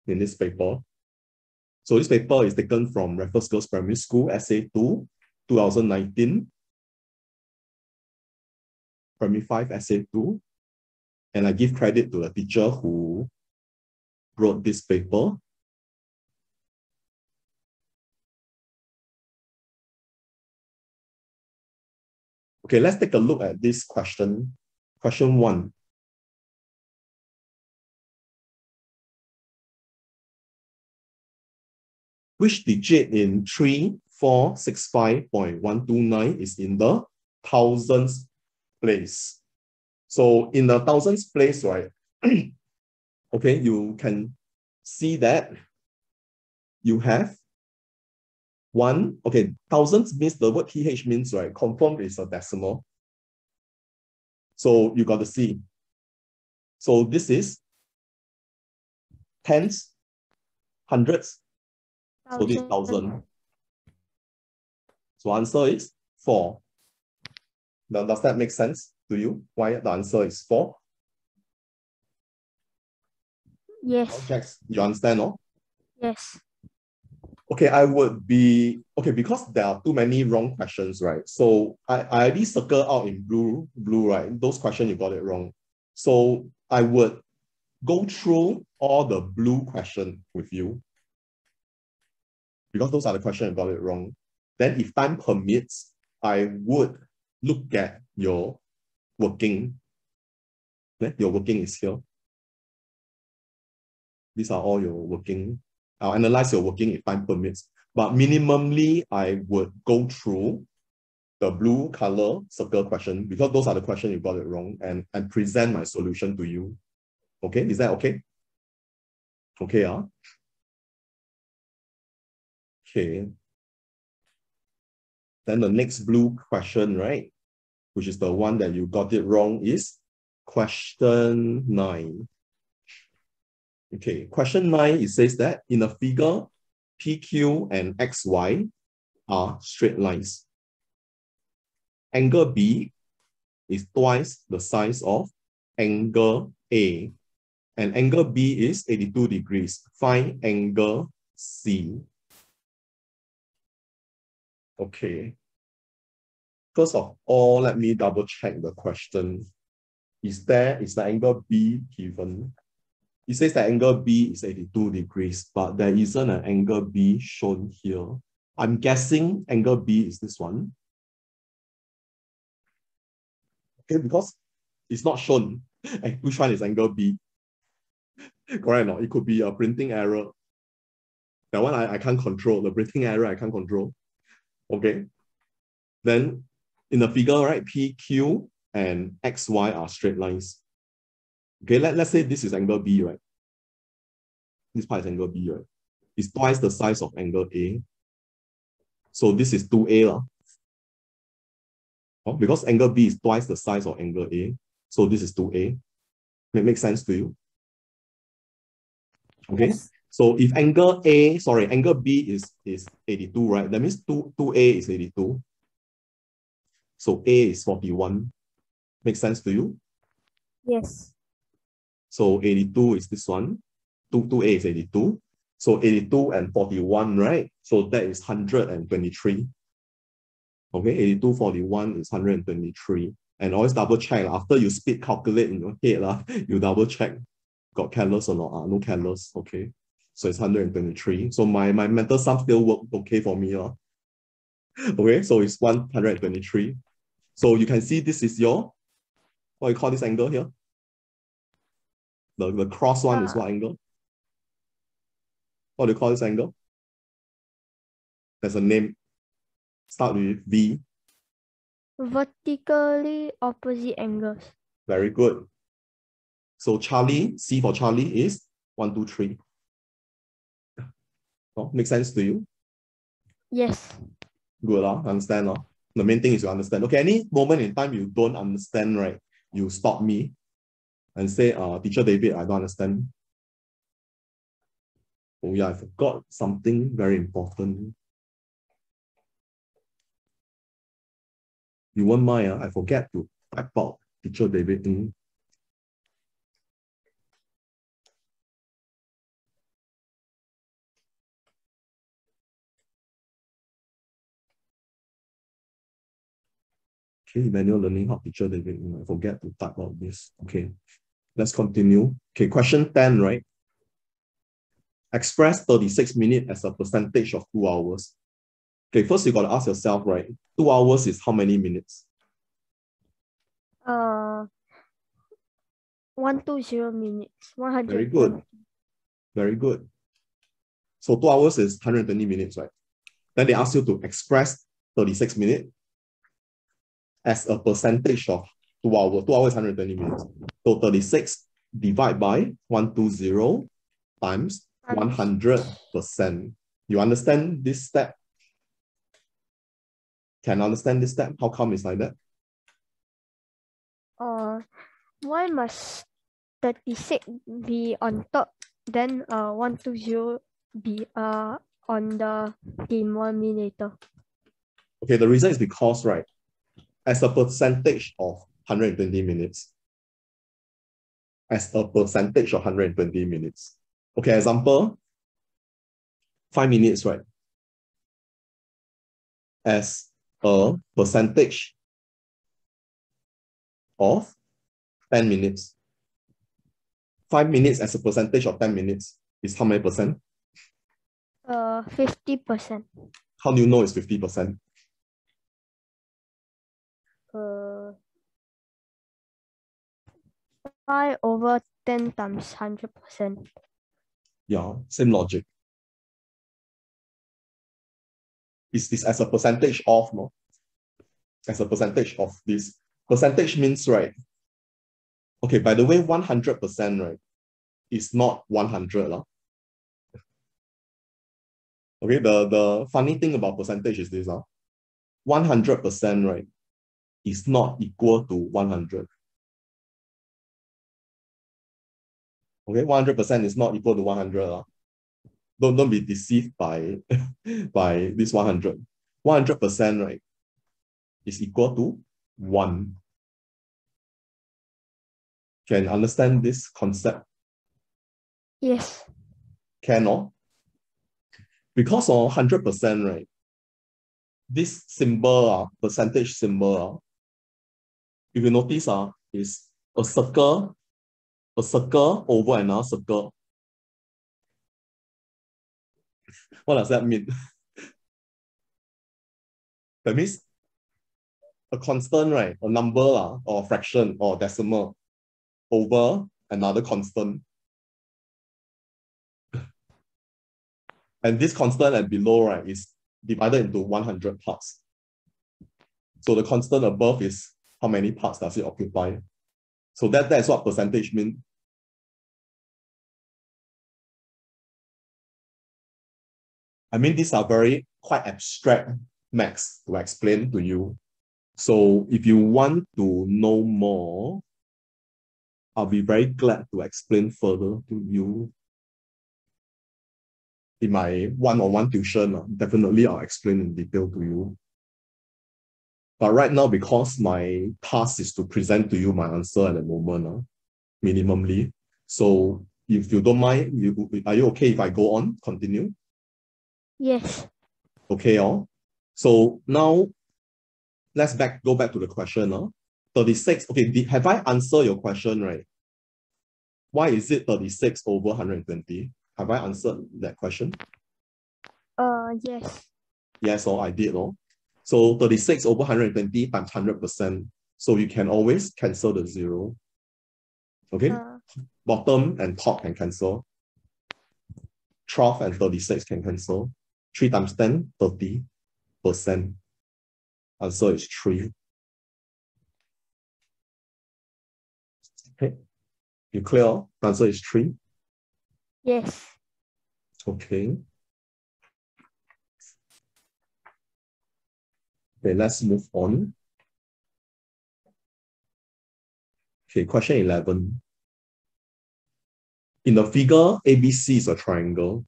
in this paper. So this paper is taken from Raffles Girls Primary School, SA2, 2019. Primary 5, SA2. And I give credit to the teacher who wrote this paper. Okay, let's take a look at this question. Question 1. Which digit in 3465.129 is in the thousands place? So in the thousands place, right? Okay, you can see that you have one. Okay, thousands means the word TH means, right? Confirmed is a decimal. So you got to see. So this is tens, hundreds. So this is 1,000. So answer is 4. Now, does that make sense to you? Why the answer is 4? Yes. Jax, you understand, no? Yes. Okay, I would be, okay, because there are too many wrong questions, right? So I already circle out in blue, right? Those questions you got it wrong. So I would go through all the blue questions with you, because those are the questions you got it wrong. Then if time permits, I would look at your working. Your working is here. These are all your working. I'll analyze your working if time permits. But minimally, I would go through the blue color circle question, because those are the questions you got it wrong, and present my solution to you. Okay, is that okay? Okay, Okay. Then the next blue question, right, which is the one that you got it wrong, is question 9. Okay, question 9, it says that in a figure, PQ and XY are straight lines. Angle B is twice the size of angle A, and angle B is 82 degrees. Find angle C. Okay. First of all, let me double check the question. Is the angle B given? It says that angle B is 82 degrees, but there isn't an angle B shown here. I'm guessing angle B is this one. Okay, because it's not shown. Which one is angle B? Correct or not? It could be a printing error. That one I can't control. The printing error I can't control. Okay. Then in the figure, right, PQ and XY are straight lines. Okay, let's say this is angle B, right? This part is angle B, right? It's twice the size of angle A. So this is 2A. Oh, because angle B is twice the size of angle A. So this is 2A. Make sense to you? Okay. Yes. So if angle B is 82, right? That means 2A is 82. So A is 41. Make sense to you? Yes. So 82 is this one. 2A is 82. So 82 and 41, right? So that is 123. Okay, 82, 41 is 123. And always double check. After you speed calculate in your head, you double check. Got careless or not? No careless. Okay. So it's 123. So my mental sum still work okay for me. Okay, so it's 123. So you can see this is your, what you call this angle here? The cross one is what angle? What do you call this angle? There's a name. Start with V. Vertically opposite angles. Very good. So Charlie, C for Charlie is 1, 2, 3. Oh, make sense to you? Yes. Good, understand. The main thing is you understand. Okay, any moment in time you don't understand, right? You stop me and say, Teacher David, I don't understand. Oh yeah, I forgot something very important. You won't mind, I forget to type out Teacher David. Okay, manual learning hub teacher, David, I forget to type out this. Okay, let's continue. Okay, question 10, right? Express 36 minutes as a percentage of 2 hours. Okay, first you got to ask yourself, right? 2 hours is how many minutes? 120 minutes. 100. Very good. Very good. So 2 hours is 120 minutes, right? Then they ask you to express 36 minutes as a percentage of 2 hours. 2 hours is 120 minutes. So 36 divided by 120 times 100%. You understand this step? Can understand this step? How come it's like that? Why must 36 be on top, then 120 be on the denominator? Okay, the reason is because, right, as a percentage of 120 minutes, as a percentage of 120 minutes. Okay, example, 5 minutes, right? As a percentage of 10 minutes. 5 minutes as a percentage of 10 minutes is how many percent? 50%. How do you know it's 50%? 5 over 10 times 100%. Yeah, same logic. Is this as a percentage of, no? As a percentage of this. Percentage means, right? Okay, by the way, 100%, right, is not 100. Okay, the funny thing about percentage is this. 100%, right, is not equal to 100. Okay, 100% is not equal to 100. Don't be deceived by, by this 100. 100%, right, is equal to 1. Can understand this concept? Yes. Cannot? Because of 100%, right, this symbol, percentage symbol, if you notice, is a circle over another circle. What does that mean? That means a constant, right? A number or a fraction or decimal over another constant. And this constant and below, right, is divided into 100 parts. So the constant above is how many parts does it occupy? So that's what percentage means. I mean, these are very quite abstract maths to explain to you. So if you want to know more, I'll be very glad to explain further to you in my one-on-one tuition. Definitely, I'll explain in detail to you. But right now, because my task is to present to you my answer at the moment, minimally. So if you don't mind, are you okay if I go on, continue? Yes. Okay, so now let's go back to the question. 36, okay, have I answered your question, right? Why is it 36 over 120? Have I answered that question? Yes. Yes, I did. So 36 over 120 times 100%. So you can always cancel the 0. Okay? Bottom and top can cancel. 12 and 36 can cancel. 3 times 10, 30%. Answer is 3. Okay. You clear? Answer is 3. Yes. Okay. Okay, let's move on. Okay, question 11. In the figure, ABC is a triangle.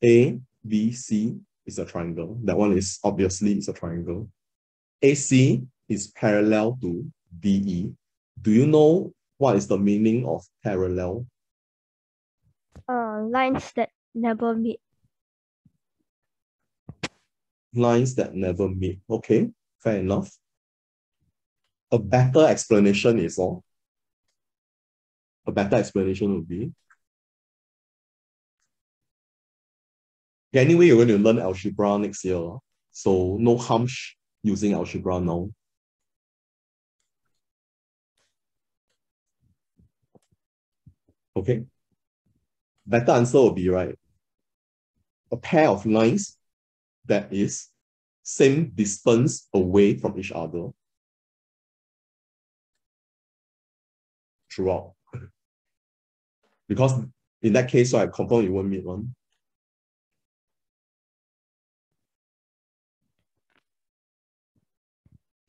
ABC is a triangle. That one is obviously is a triangle. AC is parallel to DE. Do you know what is the meaning of parallel? Lines that never meet. Lines that never meet. Okay. Fair enough. A better explanation is all. A better explanation would be. Anyway, you're going to learn algebra next year. So no harm using algebra now. Okay. Better answer will be, right, a pair of lines that is same distance away from each other throughout. Because in that case, I confirm you won't meet one.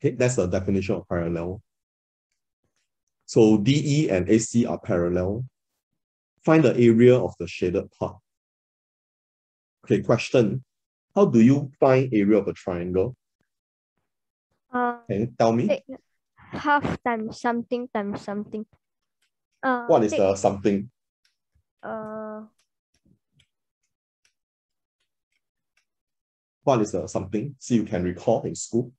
Okay, that's the definition of parallel. So DE and AC are parallel. Find the area of the shaded part. Okay, question. How do you find area of a triangle? Can you tell me? Half times something times something. What is the something? What is the something? See, you can recall in school.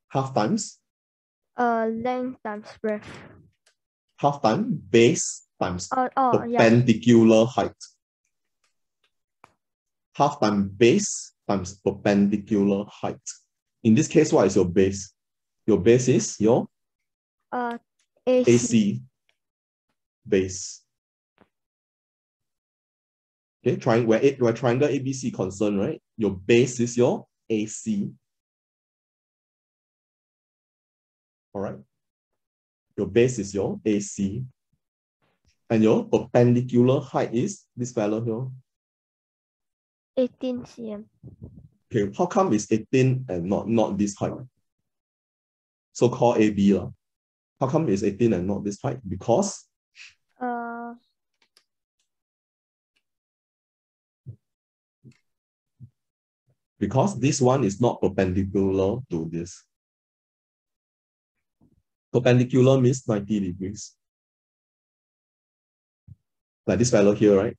Half times? Length times breadth. Half time, base times Yeah. perpendicular height. Half time base times perpendicular height. In this case, what is your base? Your base is your AC base. Okay, where triangle ABC concerned, right? Your base is your AC. All right. Your base is your AC. And your perpendicular height is this fellow here. 18 cm. Okay, how come it's 18 and not this height? So called AB. How come it's 18 and not this height? Because this one is not perpendicular to this. Perpendicular means 90 degrees. Like this fellow here, right?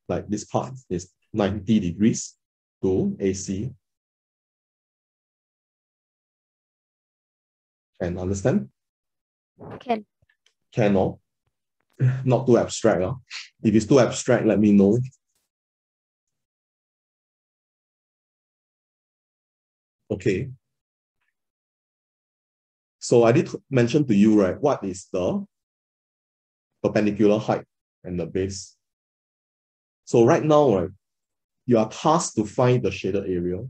Like this part is 90 degrees to AC. Can understand? Can. Cannot. Not too abstract. If it's too abstract, let me know. Okay. So I did mention to you, right, what is the perpendicular height and the base. So right now, right, you are tasked to find the shaded area.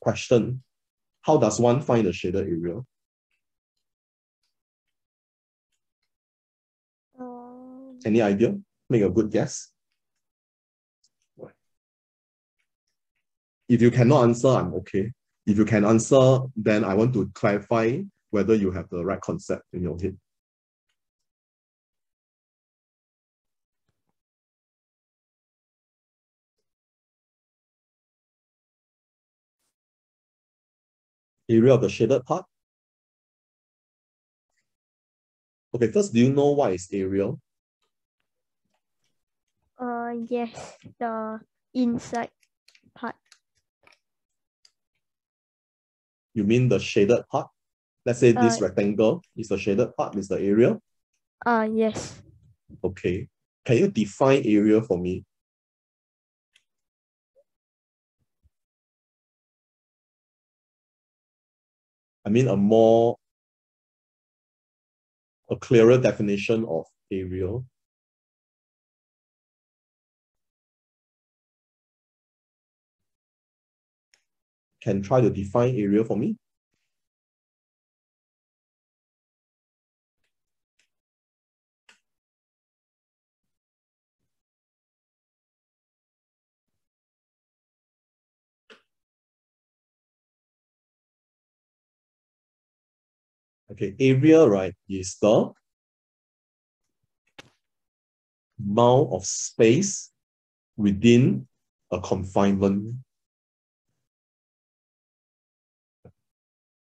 Question, how does one find the shaded area? Any idea? Make a good guess. If you cannot answer, I'm okay. If you can answer, then I want to clarify whether you have the right concept in your head. Area of the shaded part. Okay, first, do you know what is area? Yes, the inside part. You mean the shaded part? Let's say this rectangle is the shaded part, is the area? Yes. Okay. Can you define area for me? I mean a clearer definition of area. Can try to define area for me? Okay, area, right, is the amount of space within a confinement.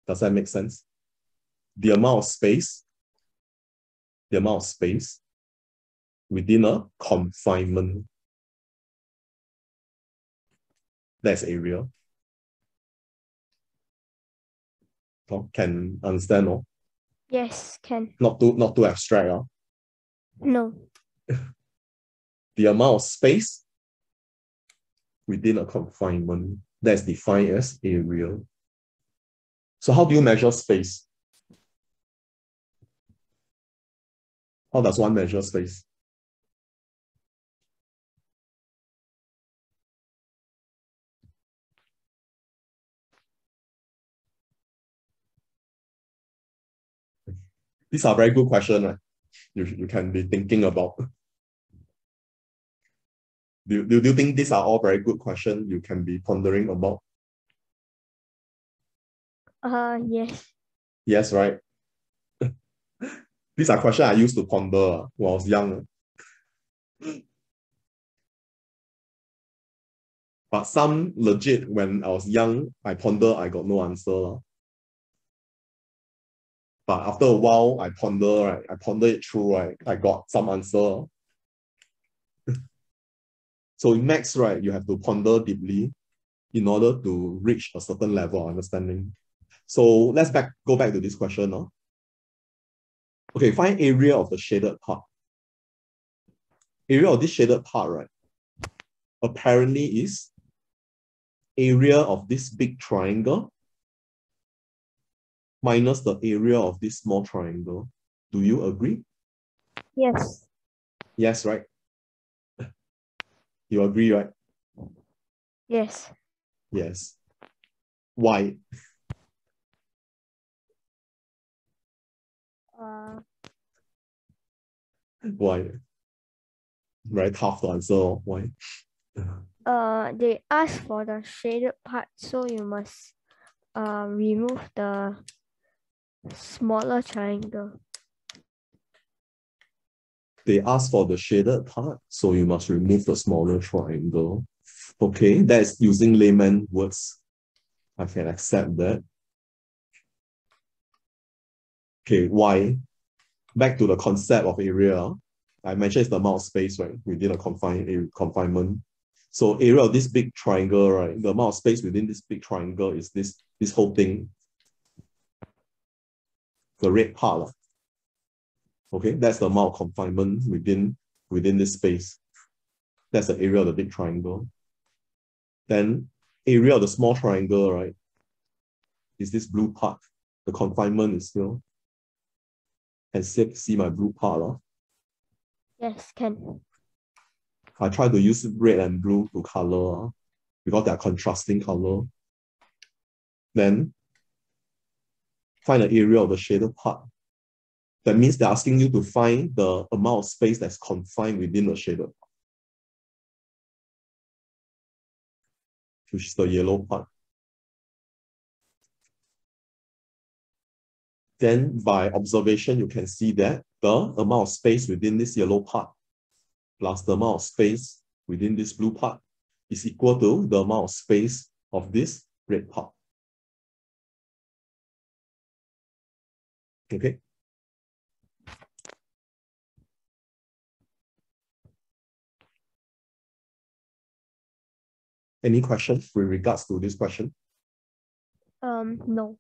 Does that make sense? The amount of space within a confinement. That's area. Oh, can understand, no? Yes, can. Not too abstract. No. The amount of space within a confinement that's defined as area. So how do you measure space? How does one measure space? These are very good questions, right? You can be thinking about. Do you think these are all very good questions you can be pondering about? Yes. Yes, right? These are questions I used to ponder when I was young. But some legit, when I was young, I ponder, I got no answer. But after a while, I ponder, right? I ponder it through, right? I got some answer. So in maths, right, you have to ponder deeply in order to reach a certain level of understanding. So let's go back to this question. Okay, find area of the shaded part. Area of this shaded part, right, apparently is area of this big triangle minus the area of this small triangle. Do you agree? Yes. Yes, right? You agree, right? Yes. Yes. Why? Uh, Why? Very tough to answer. Why? they ask for the shaded part, so you must remove the smaller triangle. They ask for the shaded part, so you must remove the smaller triangle. Okay, that's using layman words. I can accept that. Okay, why? Back to the concept of area. I mentioned it's the amount of space, right, within a confinement. So area of this big triangle, right, the amount of space within this big triangle is this whole thing, the red part. Okay, that's the amount of confinement within this space. That's the area of the big triangle. Then area of the small triangle, right, is this blue part. The confinement is still, and see my blue part. Yes, can. I try to use red and blue to color because they are contrasting color. Then find the area of the shaded part. That means they're asking you to find the amount of space that's confined within the shaded part, which is the yellow part. Then by observation, you can see that the amount of space within this yellow part plus the amount of space within this blue part is equal to the amount of space of this red part. Okay. Any questions with regards to this question? No.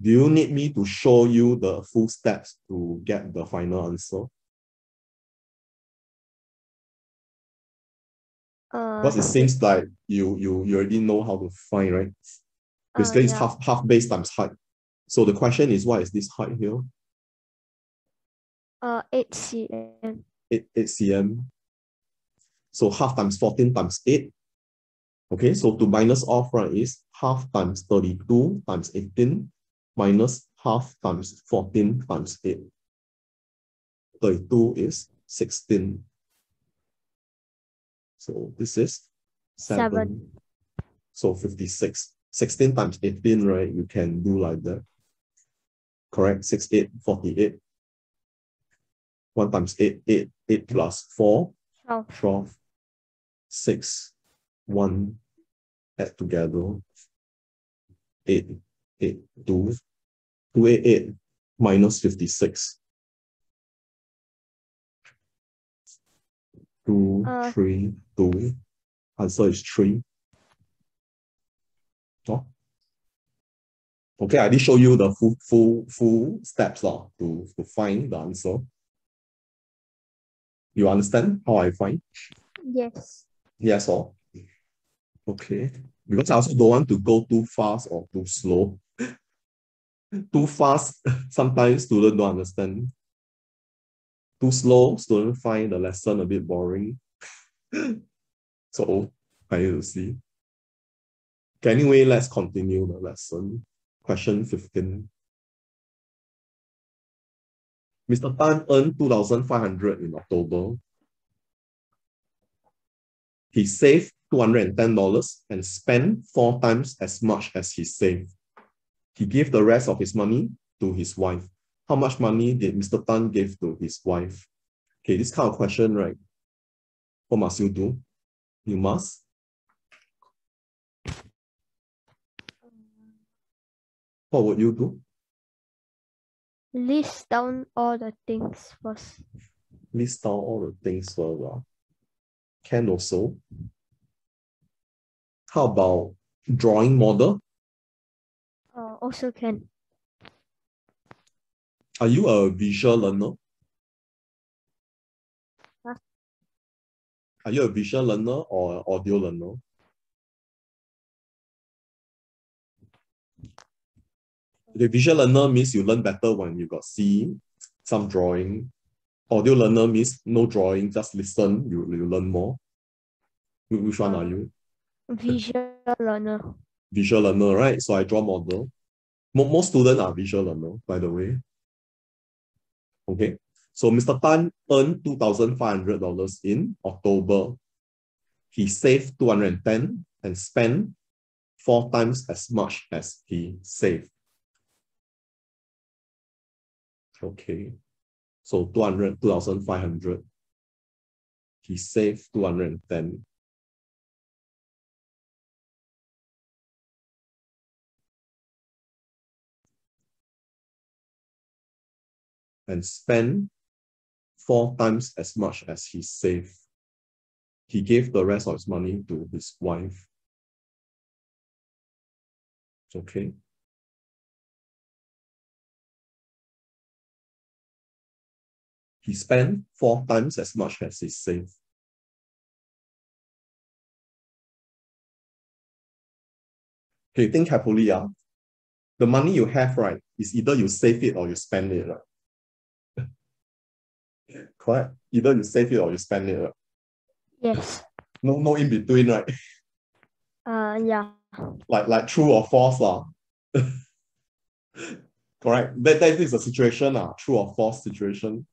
Do you need me to show you the full steps to get the final answer? Because it seems like you already know how to find, right? Basically, it's Yeah. half base times height. So the question is, what is this height here? 8 cm. 8 cm. So half times 14 times 8. Okay, so to minus off, right, is half times 32 times 18 minus half times 14 times 8. 32 is 16. So this is 7. So 56. 16 times 18, right? You can do like that. Correct? 6, 8, 48. 1 times 8, 8. 8 plus 4, 12. 6, 1. Add together. 8, 8, 2. 288 minus 56. 2, 3, 2. Answer is 3. Oh. Okay, I did show you the full steps to find the answer. You understand how I find? Yes. Yes, or okay. Because I also don't want to go too fast or too slow. Too fast, sometimes students don't understand. Too slow, students find the lesson a bit boring. So I need to see. Okay, anyway, let's continue the lesson. Question 15. Mr. Tan earned 2,500 in October. He saved $210 and spent 4 times as much as he saved. He gave the rest of his money to his wife. How much money did Mr. Tan give to his wife? Okay, this kind of question, right? What must you do? You must. What would you do? List down all the things first. List down all the things first. Can also. How about drawing model? Also can. Are you a visual learner? Huh? Are you a visual learner or an audio learner? The visual learner means you learn better when you got see some drawing. Audio learner means no drawing, just listen, you learn more. Which one are you? Visual learner. Visual learner, right? So I draw model. Most students are visual learner, by the way. Okay. So Mr. Tan earned $2,500 in October. He saved 210 and spent 4 times as much as he saved. Okay. So 2,500. He saved 210. And spent 4 times as much as he saved. He gave the rest of his money to his wife. Okay. He spent 4 times as much as he saved. Okay, think carefully. The money you have, right, is either you save it or you spend it, right? Correct? Either you save it or you spend it, right? Yes. No in between, right? Yeah. Like true or false. Correct. That is a situation, true or false situation.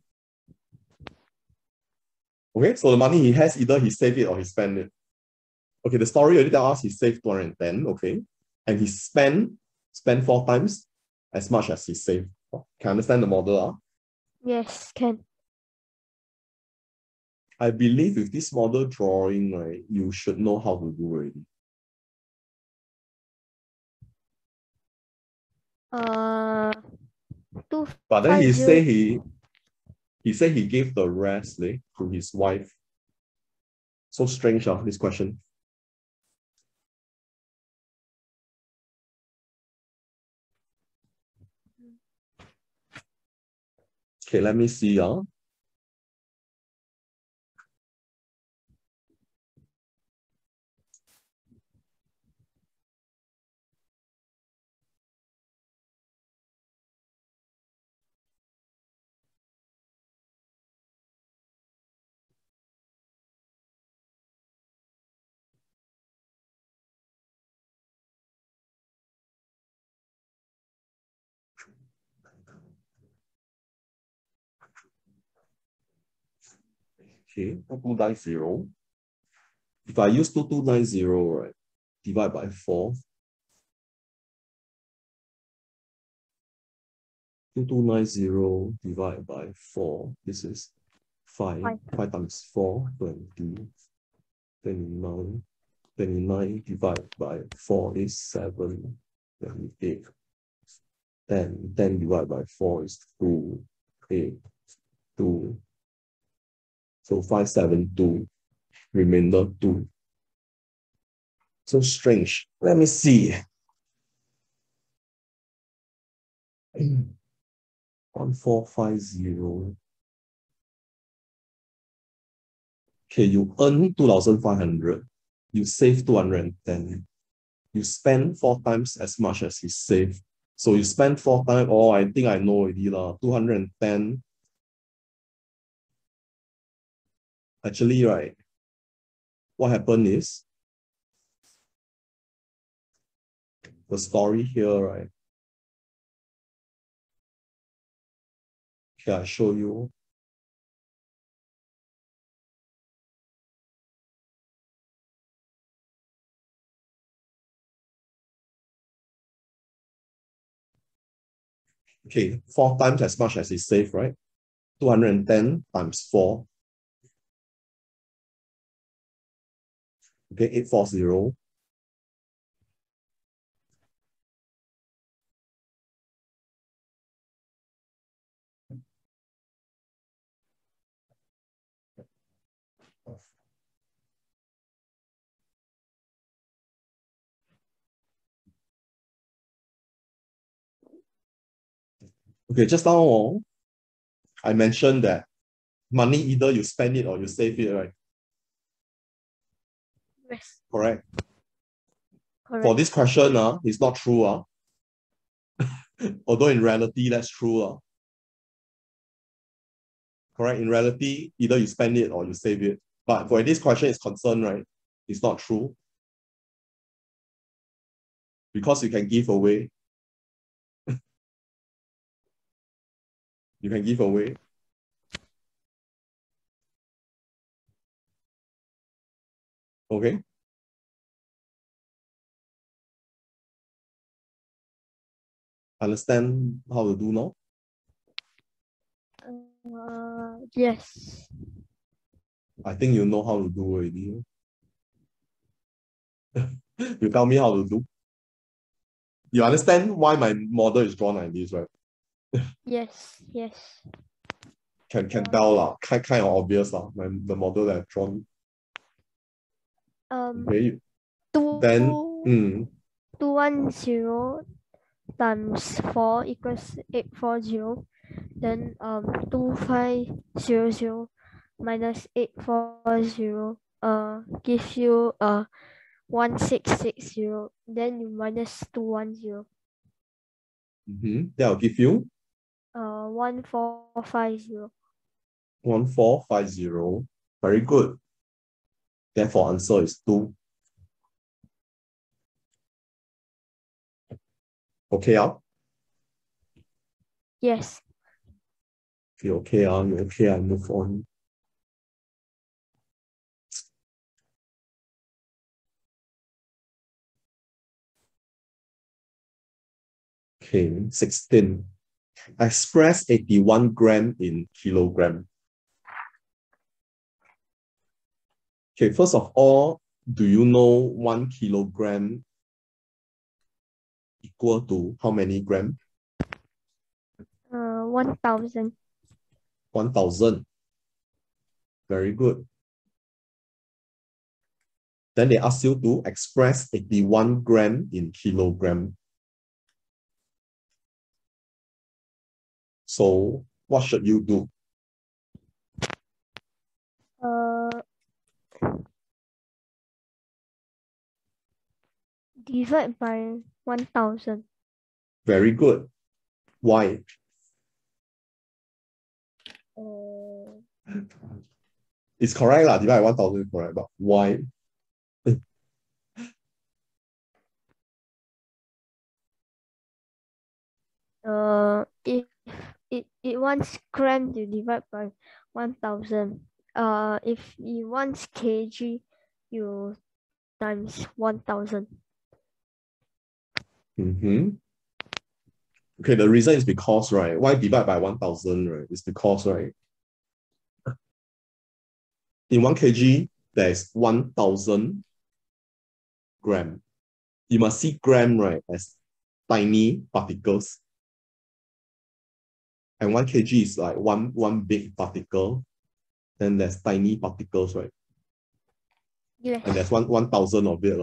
Okay, so the money he has, either he save it or he spend it. Okay, the story already tell us he saved 210, okay? And he spent 4 times as much as he saved. Can understand the model? Yes, can. I believe with this model drawing, right, you should know how to do already. But then he 250. say he gave the rest to his wife. So strange, this question. Okay, let me see. Okay, 2290. If I use 2290, right, divide by 4. 2290 divided by 4. This is 5. 5 times 4, 20. 29. 29 divided by 4 is 7. 28. 10. 10 divided by 4 is 2. 8. 2. So 572. Remainder 2. So strange. Let me see. 1450. Okay, you earn 2,500. You save 210. You spend 4 times as much as you save. So you spend 4 times, oh, I think I know already, 210. Actually, right, what happened is, the story here, right? Okay, I show you. Okay, 4 times as much as you save, right? 210 times 4. Okay, 840. Okay, just now I mentioned that money, either you spend it or you save it, right? Yes, Correct. For correct. this question, it's not true. Although in reality, that's true. Correct. In reality, either you spend it or you save it. But for this question is concerned, right? It's not true. Because you can give away. You can give away. Okay. Understand how to do now? Yes. I think you know how to do already. You tell me how to do. You understand why my model is drawn like this, right? Yes. Yes. Can tell lah. Kind of obvious lah. The model that I've drawn. Okay. Then Two 210 times 4 equals 840. Then 2500 minus 840 gives you 1660. Then you minus 210. That will give you 1450. 1450. Very good. Therefore, answer is 2. Okay, Yes. If you okay, you okay, I move on. Okay, 16. Express 81 gram in kilogram. Okay, first of all, do you know 1 kilogram equal to how many gram? 1000. 1,000. Very good. Then they ask you to express 81 gram in kilogram. So what should you do? Divide by 1000. Very good. Why? It's correct lah. Divide by 1,000 is correct, but why? If it wants gram, you divide by 1000. If it wants kg, you times 1000. Okay, the reason is because, right, why divide by 1,000, right? It's because, right, in 1 kg, there's 1,000 gram. You must see gram, right, as tiny particles. And 1 kg is like one big particle. Then there's tiny particles, right? Yes. And there's 1,000 of it.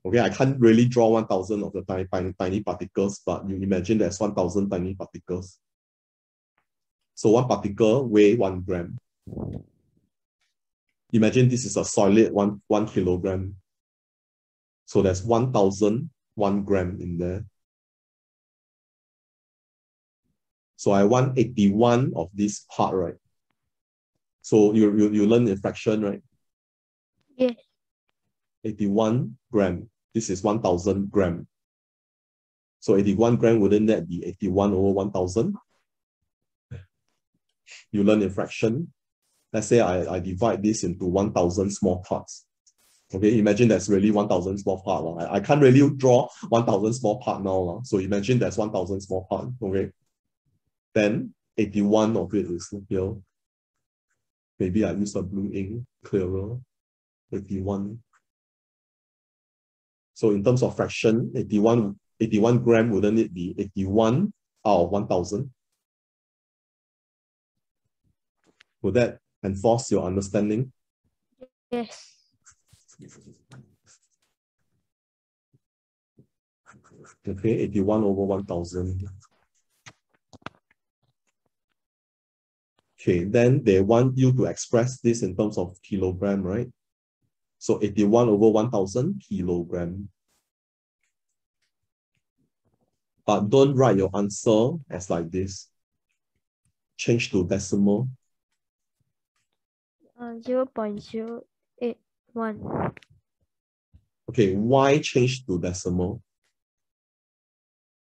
Okay, I can't really draw 1,000 of the tiny particles, but you imagine there's 1,000 tiny particles. So one particle weigh 1 gram. Imagine this is a solid 1 kilogram. So there's 1,001 gram in there. So I want 81 of this part, right? So you learn in fraction, right? Yes. 81 gram. This is 1,000 gram. So 81 gram, wouldn't that be 81 over 1,000? You learn in fraction. Let's say I divide this into 1,000 small parts. Okay, imagine there's really 1,000 small parts. I can't really draw 1,000 small parts now. So imagine there's 1,000 small parts. Okay. Then 81 of it is here. Maybe I use a blue ink, clearer. 81. So in terms of fraction, 81 gram, wouldn't it be 81 out of 1,000? Would that enforce your understanding? Yes. Okay, 81 over 1,000. Okay, then they want you to express this in terms of kilogram, right? So 81 over 1,000 kilogram. But don't write your answer as like this. Change to decimal. 0.081. Okay, why change to decimal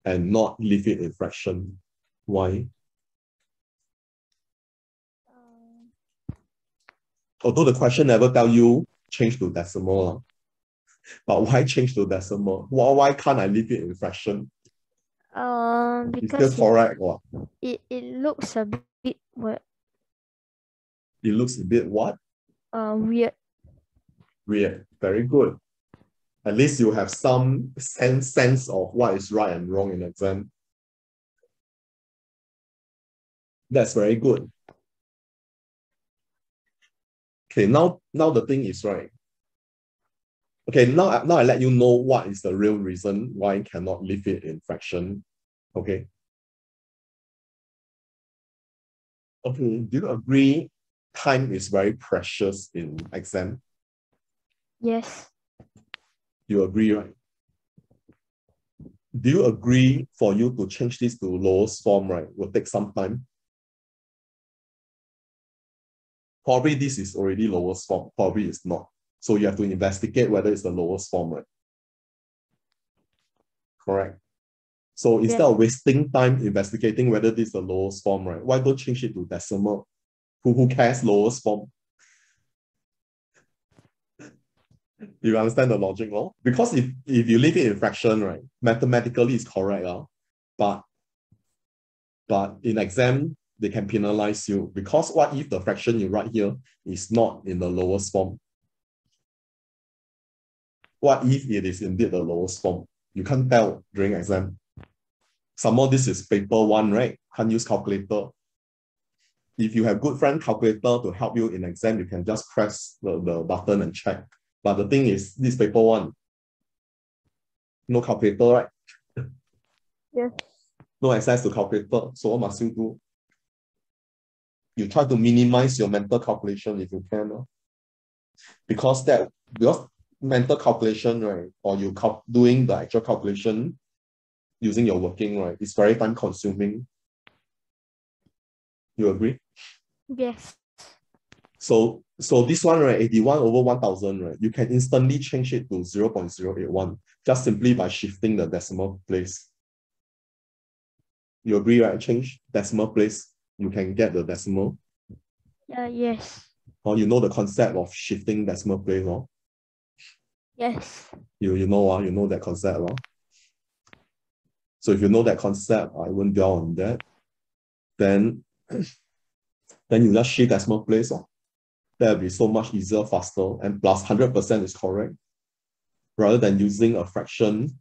and not leave it in fraction? Why? Although the question never tell you change to decimal, but why change to decimal? Why can't I leave it in fraction? It's still Because correct. it looks a bit weird. It looks a bit what? Weird. Weird. Very good. At least you have some sense of what is right and wrong in exam. That's very good. Okay, now the thing is right. Okay, now I let you know what is the real reason why I cannot leave it in fraction. Okay. Okay, do you agree time is very precious in exam? Yes. You agree, right? Do you agree for you to change this to lowest form, right? Will take some time. Probably this is already lowest form, probably it's not. So you have to investigate whether it's the lowest form, right? Correct. So instead of wasting time investigating whether this is the lowest form, right? Why don't change it to decimal? Who cares lowest form? You understand the logic, no? Because if you leave it in fraction, right, mathematically it's correct, but in exam, they can penalize you because what if the fraction you write here is not in the lowest form? What if it is indeed the lowest form? You can't tell during exam. Some more, this is paper 1, right? Can't use calculator. If you have good friend calculator to help you in exam, you can just press the button and check. But the thing is, this paper 1, no calculator, right? Yes. No access to calculator. So what must you do? You try to minimize your mental calculation if you can. Because mental calculation, right, or you doing the actual calculation using your working, right, it's very time consuming. You agree? Yes. So this one, right, 81 over 1,000, right, you can instantly change it to 0.081 just simply by shifting the decimal place. You agree, right? Change decimal place, you can get the decimal. Yes. Or you know the concept of shifting decimal place, no? Yes. You know that concept, no? So if you know that concept, I won't dwell on that. Then you just shift decimal place. That will be so much easier, faster, and plus 100% is correct. Rather than using a fraction,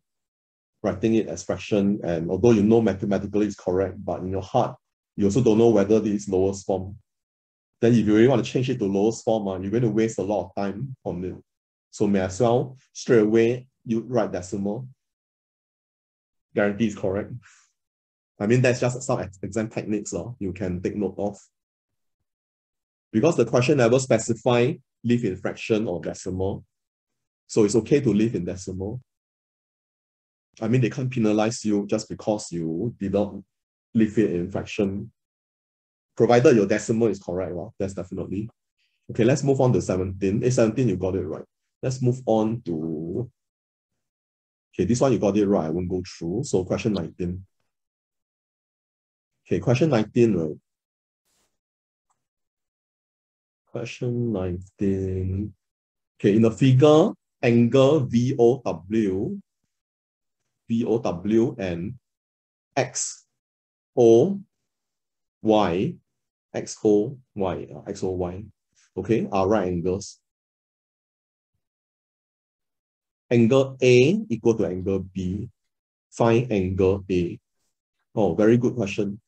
writing it as fraction, and although you know mathematically it's correct, but in your heart, you also don't know whether this is lowest form. Then if you really want to change it to lowest form, you're going to waste a lot of time on it. So may as well straight away you write decimal. Guarantee is correct. I mean, that's just some exam techniques you can take note of. Because the question never specify leave in fraction or decimal. So it's okay to leave in decimal. I mean, they can't penalize you just because you did not leave it in fraction. Provided your decimal is correct, that's definitely. Okay, let's move on to 17. 17, you got it right. Let's move on to, okay, this one you got it right. I won't go through. So question 19. Okay, question 19, right? Question 19. Okay, in the figure, angle VOW and XOY, okay, are right angles. Angle A equal to angle B. Find angle A. Oh, very good question.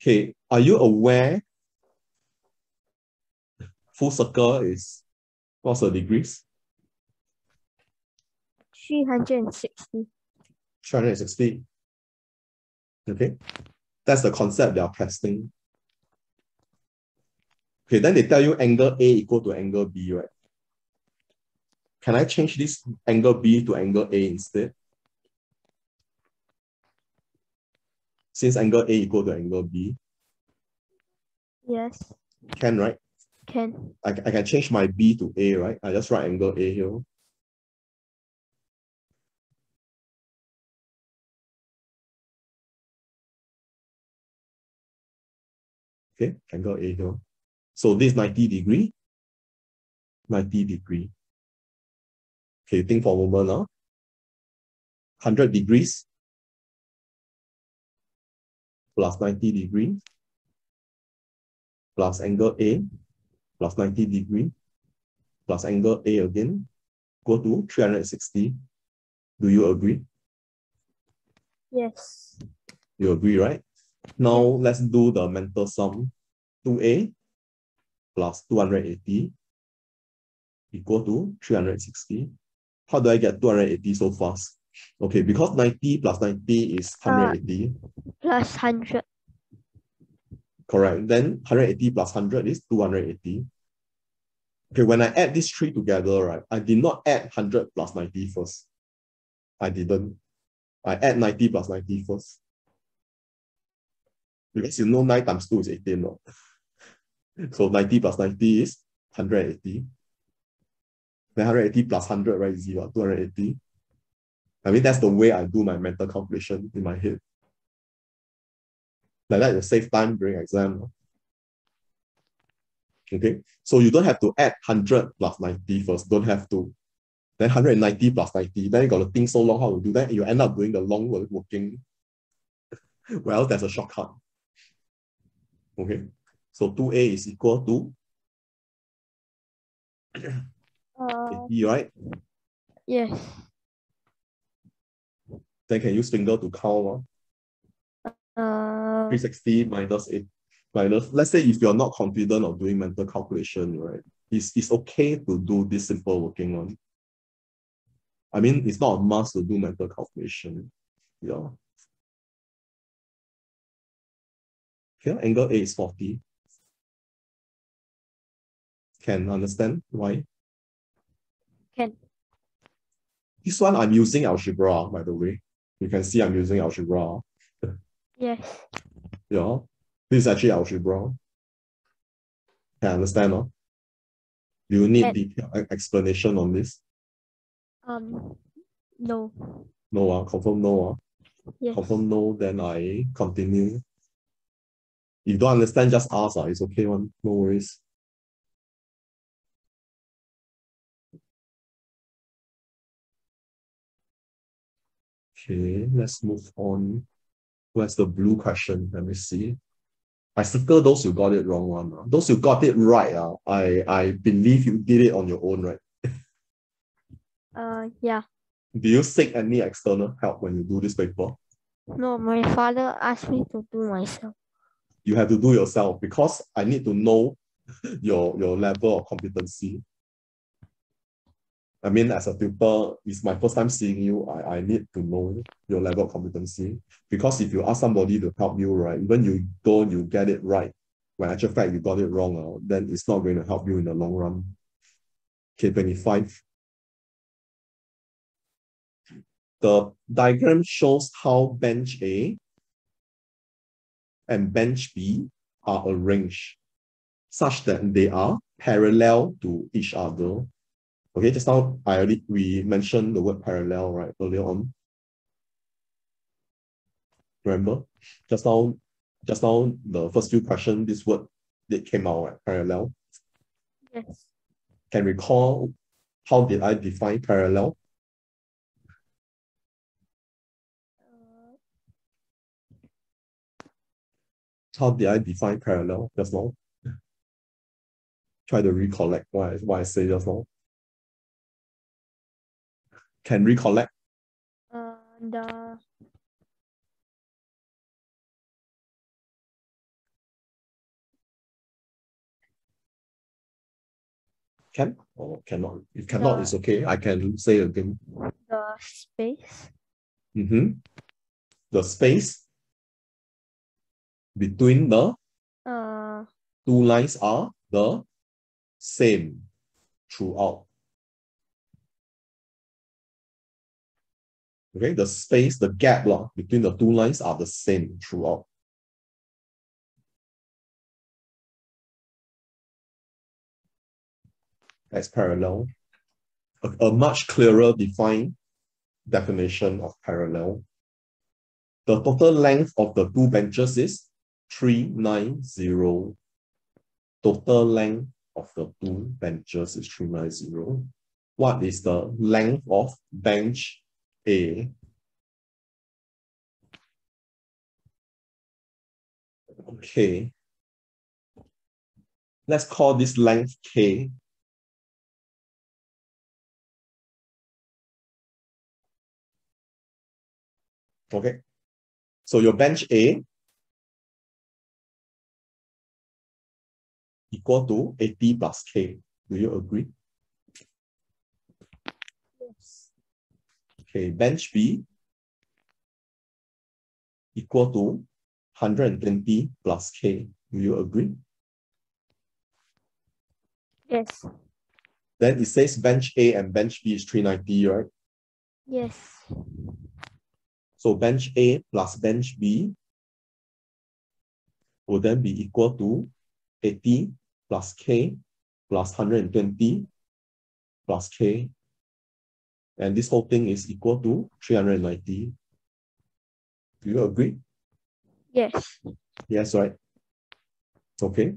Okay, are you aware full circle is, what's the degrees? 360. 360. Okay, that's the concept they are testing. Okay, then they tell you angle A equal to angle B, right? Can I change this angle B to angle A instead? Since angle A equal to angle B. Yes. Can, right? Can. I can change my B to A, right? I just write angle A here. Okay, angle A here. So this 90 degree. 90 degree. Okay, think for a moment now. 100 degrees plus 90 degree plus angle A plus 90 degree plus angle A again go to 360. Do you agree? Yes. You agree, right? Now let's do the mental sum. 2A plus 280 equal to 360. How do I get 280 so fast? Okay, because 90 plus 90 is 180. Plus 100. Correct. Then 180 plus 100 is 280. Okay, when I add these three together, right, I did not add 100 plus 90 first. I didn't. I add 90 plus 90 first. Because you know 9 times 2 is 18. No? So 90 plus 90 is 180. Then 180 plus 100, right, is 280. I mean, that's the way I do my mental calculation in my head. Like that, you save time during exam. No? Okay, so you don't have to add 100 plus 90 first. Don't have to. Then 190 plus 90. Then you got to think so long how to do that. You end up doing the long working. Well, there's a shortcut. Okay, so 2A is equal to 80, right? Yes. Then can use finger to count. 360 minus 8. Minus, let's say if you're not confident of doing mental calculation, right? It's okay to do this simple working one. I mean, it's not a must to do mental calculation. Yeah. Here, angle A is 40. Can understand why? Can. This one I'm using algebra, by the way. You can see I'm using algebra. Yes. Yeah. This is actually algebra. Can understand? Do you need detailed explanation on this? No. No, confirm no. Yes. Confirm no, then I continue. If you don't understand, just ask. It's okay, one. No worries. Okay, let's move on. Where's the blue question? Let me see. I circle those you got it wrong one. Those you got it right. I believe you did it on your own, right? Yeah. Do you seek any external help when you do this paper? No, my father asked me to do myself. You have to do yourself because I need to know your level of competency. I mean, as a tutor, it's my first time seeing you. I need to know your level of competency. Because if you ask somebody to help you, right, even you get it right, when actual fact you got it wrong, then it's not going to help you in the long run. Okay, 25. The diagram shows how bench A and bench B are arranged such that they are parallel to each other. Okay, just now we mentioned the word parallel, right, earlier on. Remember? Just now the first few questions, this word that came out, right? Parallel. Yes. Can recall how did I define parallel? How did I define parallel just now? Try to recollect what I say just now. Can recollect? The Can or cannot? If cannot, it's okay. I can say again. the space. The space between the two lines are the same throughout. Okay, the space, the gap between the two lines are the same throughout. That's parallel. A much clearer defined definition of parallel. The total length of the two benches is 390. Total length of the two benches is 390. What is the length of bench A? Okay. Let's call this length K. Okay. So your bench A equal to 80 plus K. Do you agree? Yes. Okay, bench B equal to 120 plus K. Do you agree? Yes. Then it says bench A and bench B is 390, right? Yes. So bench A plus bench B will then be equal to 80 plus K plus 120 plus K. And this whole thing is equal to 390. Do you agree? Yes. Yes, right? Okay.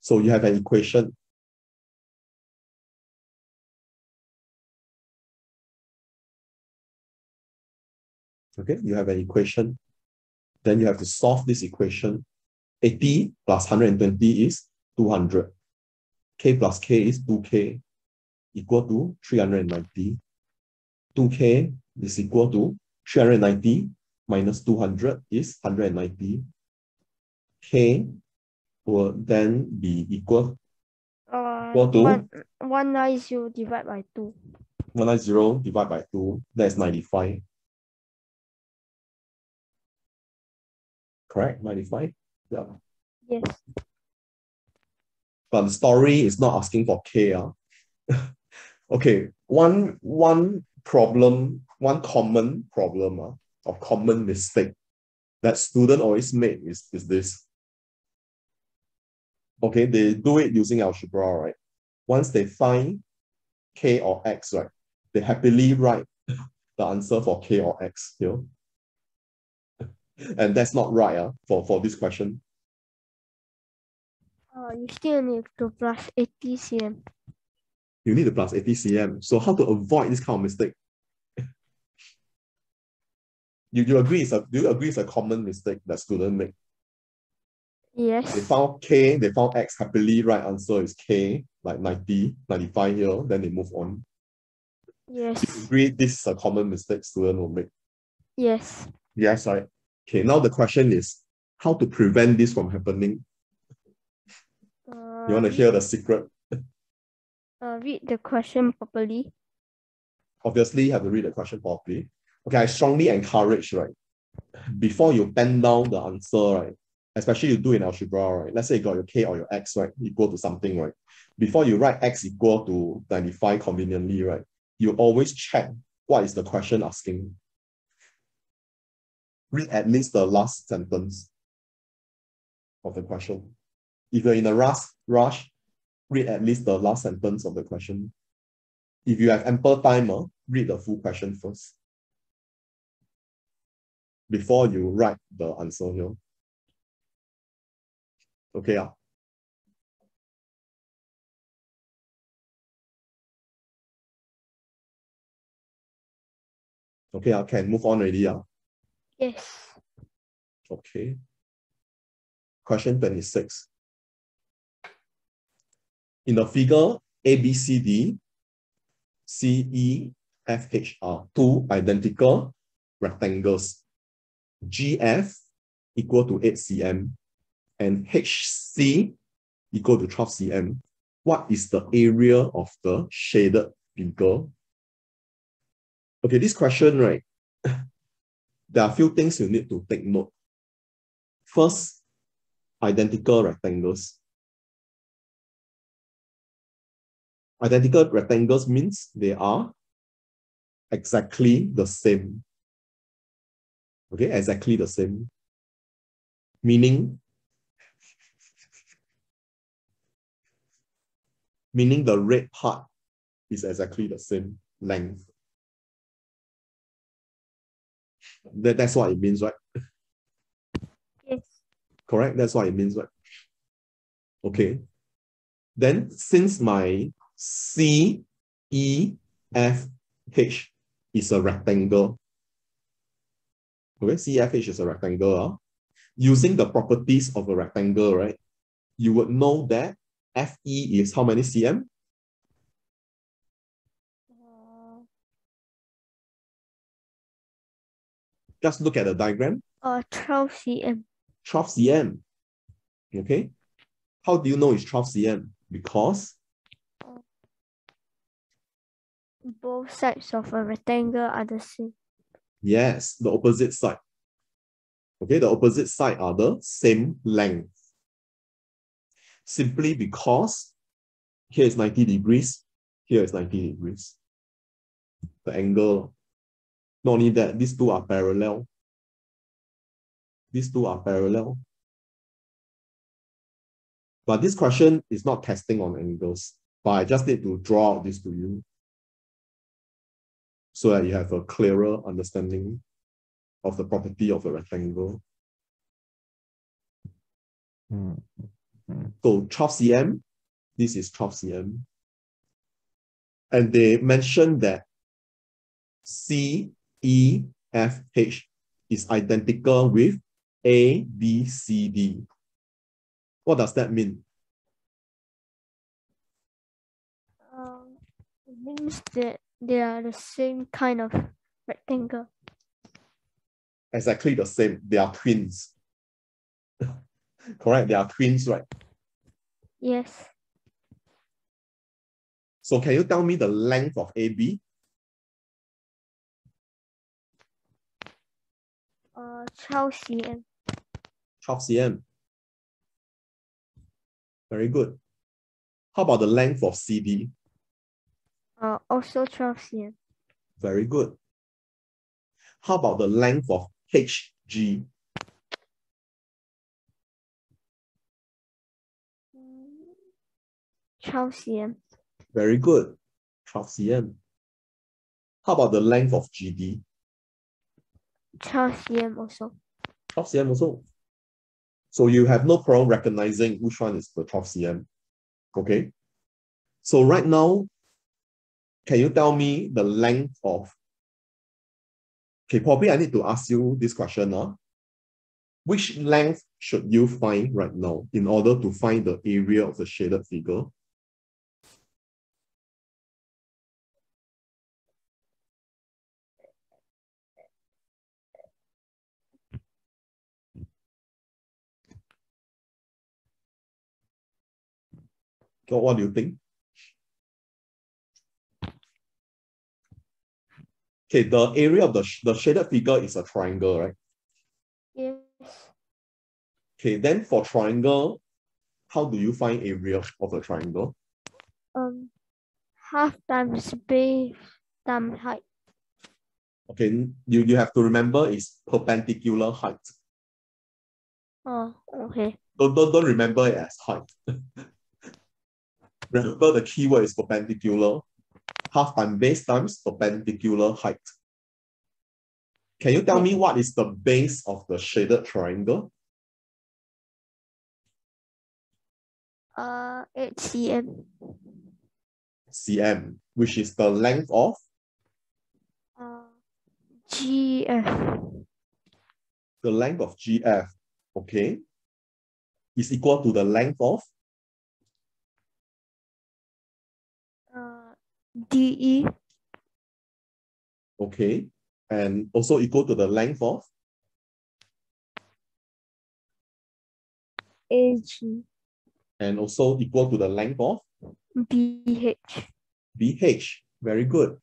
So you have an equation. Okay, you have an equation. Then you have to solve this equation. 80 plus 120 is 200. K plus K is 2K equal to 390. 2K is equal to 390 minus 200 is 190. K will then be equal to 190 divided by 2. 190 divided by 2. That's 95. Correct? 95? Yeah. Yes. But the story is not asking for K. Okay, one problem, one common problem or common mistake that student always make is this. Okay, they do it using algebra, right? Once they find K or X, right, they happily write the answer for K or X here. And that's not right for this question. You still need to plus 80 cm. You need to plus 80 cm. So how to avoid this kind of mistake? Do you agree it's a common mistake that students make? Yes. They found K, they found X, happily right answer is K, like 90, 95 here, then they move on. Yes. Do you agree this is a common mistake student will make? Yes. Yes, right. Okay, now the question is how to prevent this from happening? You want to hear the secret? Read the question properly. Obviously, you have to read the question properly. Okay, I strongly encourage, right, before you pen down the answer, right, especially you do in algebra, right, let's say you got your k or your x, right, equal to something, right, before you write x equal to 95 conveniently, right, you always check what is the question asking. Read at least the last sentence of the question. If you're in a rush, read at least the last sentence of the question. If you have ample time, read the full question first before you write the answer here. Okay. Okay, I can move on already. Yes. Okay. Question 26. In the figure, ABCD, CEFH are two identical rectangles. GF equal to 8 cm and HC equal to 12 cm. What is the area of the shaded figure? Okay, this question, right? There are a few things you need to take note. First, identical rectangles. Identical rectangles means they are exactly the same. Okay, exactly the same. Meaning the red part is exactly the same length. That's what it means, right? Yes. Correct? That's what it means, right? Okay. Then since my CEFH is a rectangle, okay, CEFH is a rectangle, using the properties of a rectangle, right? You would know that FE is how many cm? Just look at the diagram. 12 cm. 12 cm. Okay. How do you know it's 12 cm? Because Both sides of a rectangle are the same. yes, the opposite side. Okay, the opposite side are the same length. Simply because here is 90 degrees, here is 90 degrees. The angle, not only that, these two are parallel. These two are parallel. But this question is not testing on angles, but I just need to draw out this to you so that you have a clearer understanding of the property of a rectangle. So 12 cm, this is 12 cm. And they mentioned that CEFH is identical with ABCD. What does that mean? It means that they are the same kind of rectangle. Exactly the same. They are twins. Correct? They are twins, right? Yes. So can you tell me the length of AB? 12 cm. 12 cm. Very good. How about the length of CD? Also 12 cm. Very good. How about the length of HG? 12 cm. Very good. 12 cm. How about the length of GD? 12 cm also. 12 cm also. So you have no problem recognizing which one is the 12 cm. Okay. So right now, can you tell me the length of, okay, probably I need to ask you this question. Which length should you find right now in order to find the area of the shaded figure? So what do you think? Okay, the area of the shaded figure is a triangle, right? Yes. Okay, then for triangle, how do you find area of a triangle? Half times base times height. Okay, you have to remember it's perpendicular height. Oh, okay. Don't remember it as height. Remember the keyword is perpendicular. Half times base times perpendicular height. Can you tell me what is the base of the shaded triangle? 8 cm. cm, which is the length of GF. the length of GF, okay, is equal to the length of DE. okay, and also equal to the length of AG. and also equal to the length of BH. BH. Very good.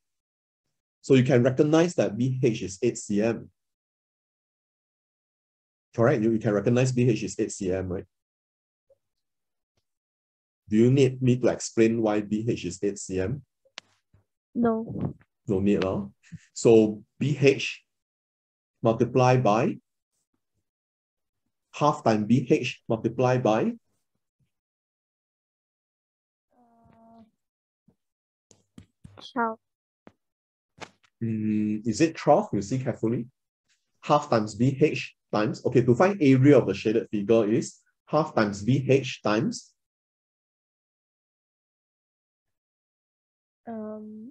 So you can recognize that BH is 8 cm. Correct? You can recognize BH is 8 cm, right? Do you need me to explain why BH is 8 cm? No. No need. So BH multiplied by half times BH multiplied by 12. Is it 12? You see carefully. Half times BH times, okay, to find area of the shaded figure is half times BH times Um,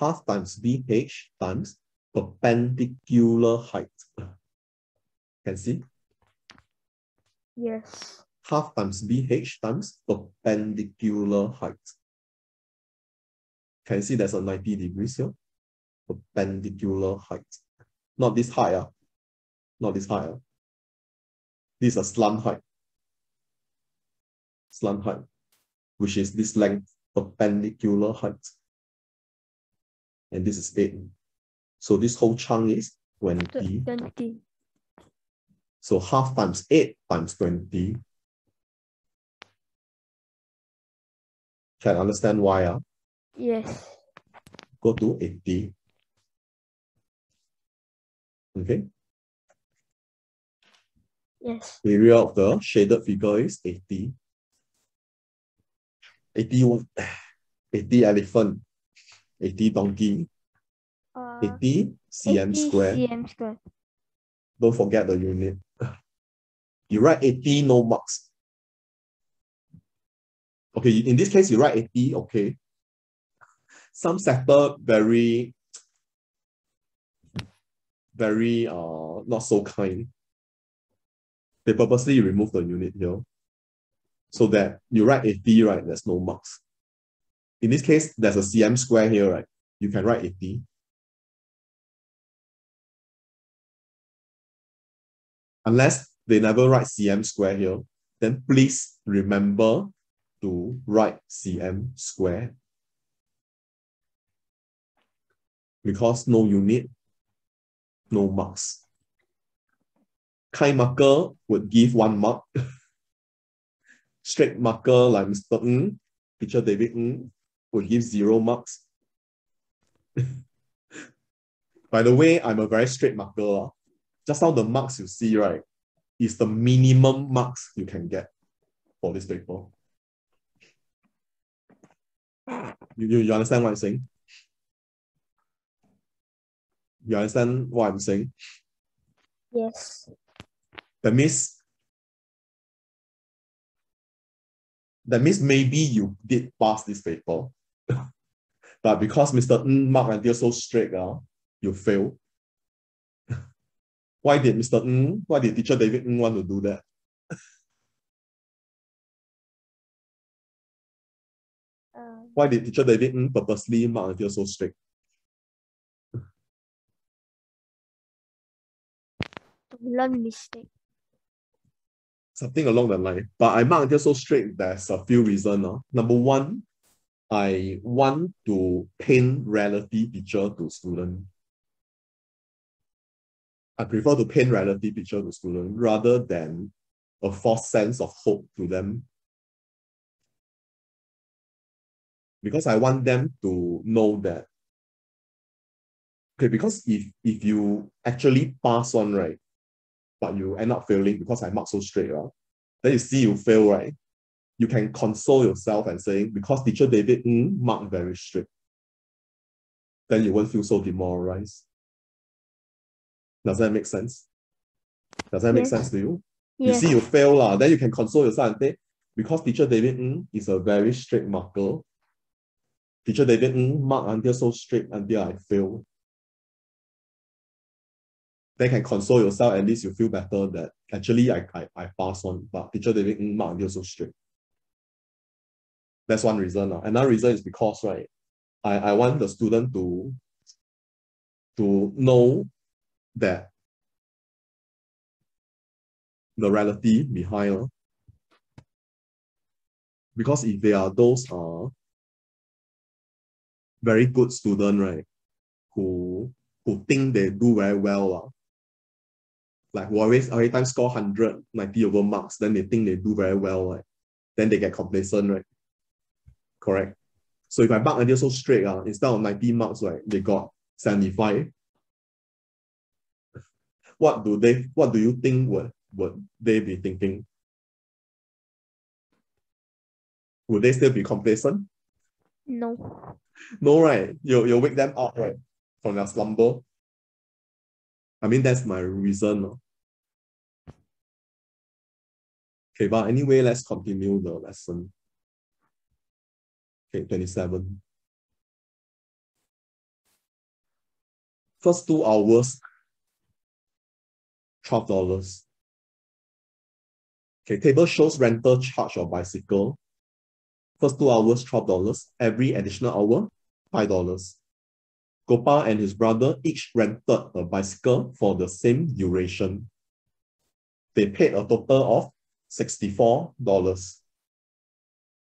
half times BH times perpendicular height. Can see? yes. Half times BH times perpendicular height. Can you see there's a 90 degrees here? Perpendicular height. Not this height. Not this height. This is a slant height. Slant height, which is this length, perpendicular height. And this is 8. So this whole chunk is 20. 20. So half times 8 times 20. Can understand why? Yes. Go to 80. Okay. Yes. Area of the shaded figure is 80. 80, 80 elephant, 80 donkey, 80 cm 80 square. cm square. Don't forget the unit. You write 80, no marks. Okay, in this case, you write 80, okay. Some sector very not so kind. They purposely remove the unit here so that you write 80, right? There's no marks. In this case, there's a cm square here, right? You can write 80. Unless they never write cm square here, then please remember to write cm square. Because no unit, no marks. Kind marker would give 1 mark. Straight marker like Mr. Ng, teacher David Ng, would give 0 marks. By the way, I'm a very straight marker. Just now the marks you see, right, is the minimum marks you can get for this paper. You understand what I'm saying? You understand what I'm saying? Yes. That means maybe you did pass this paper, but because Mr. Ng marked until so straight, you fail. Why did teacher David Ng want to do that? Why did teacher David Ng purposely mark until so straight? learn mistake. Something along the line. But I mark until so straight, there's a few reasons. Number one, I want to paint reality picture to student. I prefer to paint reality picture to student rather than a false sense of hope to them. Because I want them to know that, okay, because if you actually pass on, right, but you end up failing because I mark so straight, then you see you fail, right? You can console yourself and saying, because teacher David marked very strict, then you won't feel so demoralized. Does that make sense? Does that make sense to you? You Yes. see you fail, then you can console yourself and say, because teacher David is a very strict marker, teacher David mark until so strict until I fail. Then you can console yourself, at least you feel better that actually I pass on, but teacher David mark until so strict. That's one reason. Another reason is because, right, I want the student to know that the reality behind. Because if they are those very good student, right, who think they do very well, like who every time score 100, 90 over marks, then they think they do very well, right? Then they get complacent, right? Correct. So if I mark until so straight, instead of 90 marks, right, they got 75. What do you think would they be thinking? Would they still be complacent? No. No, right? You wake them up, right, from their slumber. I mean, that's my reason. Okay, but anyway, let's continue the lesson. Okay, 27. First 2 hours, $12. Okay, table shows rental charge of bicycle. First 2 hours, $12. Every additional hour, $5. Gopal and his brother each rented a bicycle for the same duration. They paid a total of $64.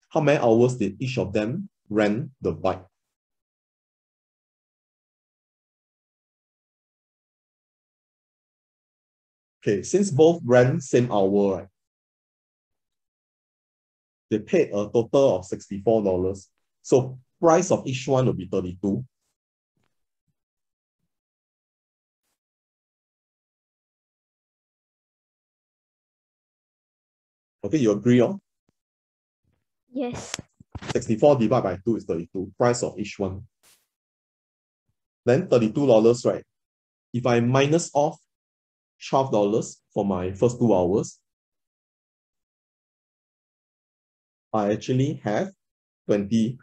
How many hours did each of them rent the bike? Okay, since both rent same hour, right? They paid a total of $64. So price of each one will be 32. Okay, you agree on? Yes. 64 divided by 2 is 32. Price of each one. Then $32, right? If I minus off $12 for my first 2 hours, I actually have 20.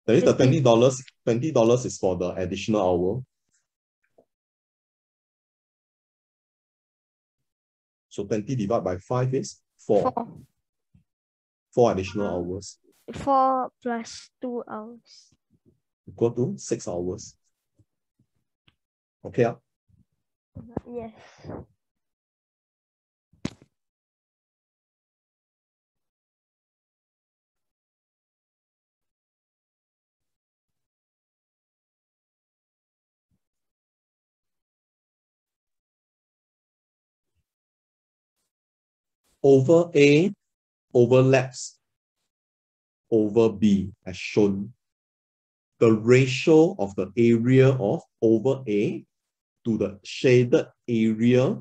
That is the $20 is for the additional hour. So 20 divided by 5 is 4. 4 additional hours. 4 plus 2 hours. Equal to 6 hours. Okay. Yes. Over A overlaps over B as shown. The ratio of the area of over A to the shaded area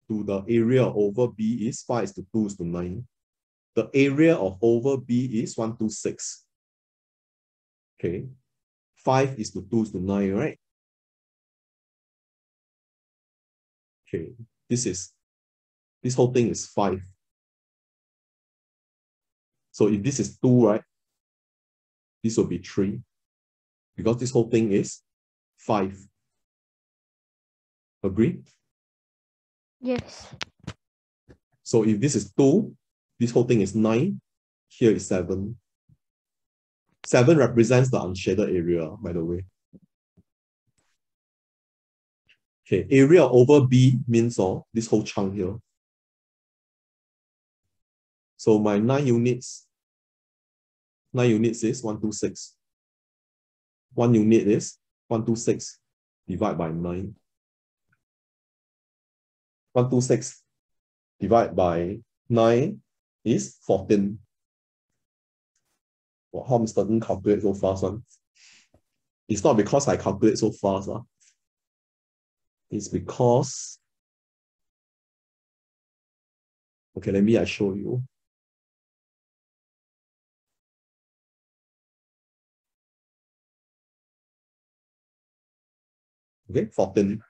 to the area of over B is 5:2:9. The area of over B is 126. Okay. 5:2:9, right? Okay. This whole thing is 5. So if this is 2, right? This will be 3. Because this whole thing is 5. Agree? Yes. So if this is 2, this whole thing is 9. Here is 7. 7 represents the unshaded area, by the way. Okay, area over B means this whole chunk here. So my 9 units is 126. 1 unit is 126 divided by 9. 126 divided by 9 is 14. Well, how Mr. Ng calculate so fast one? It's not because I calculate so fast. It's because, okay, let me show you. Okay, 14.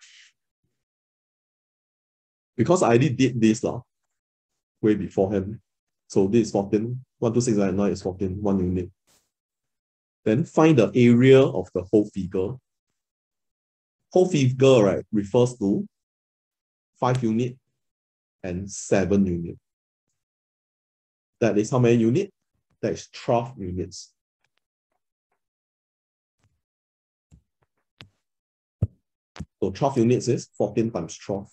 Because I already did this way beforehand. So this is 14. 126 by 9 is 14, 1 unit. Then find the area of the whole figure. Whole figure, right, refers to 5 unit and 7 unit. That is how many units? That is 12 units. So 12 units is 14 times 12.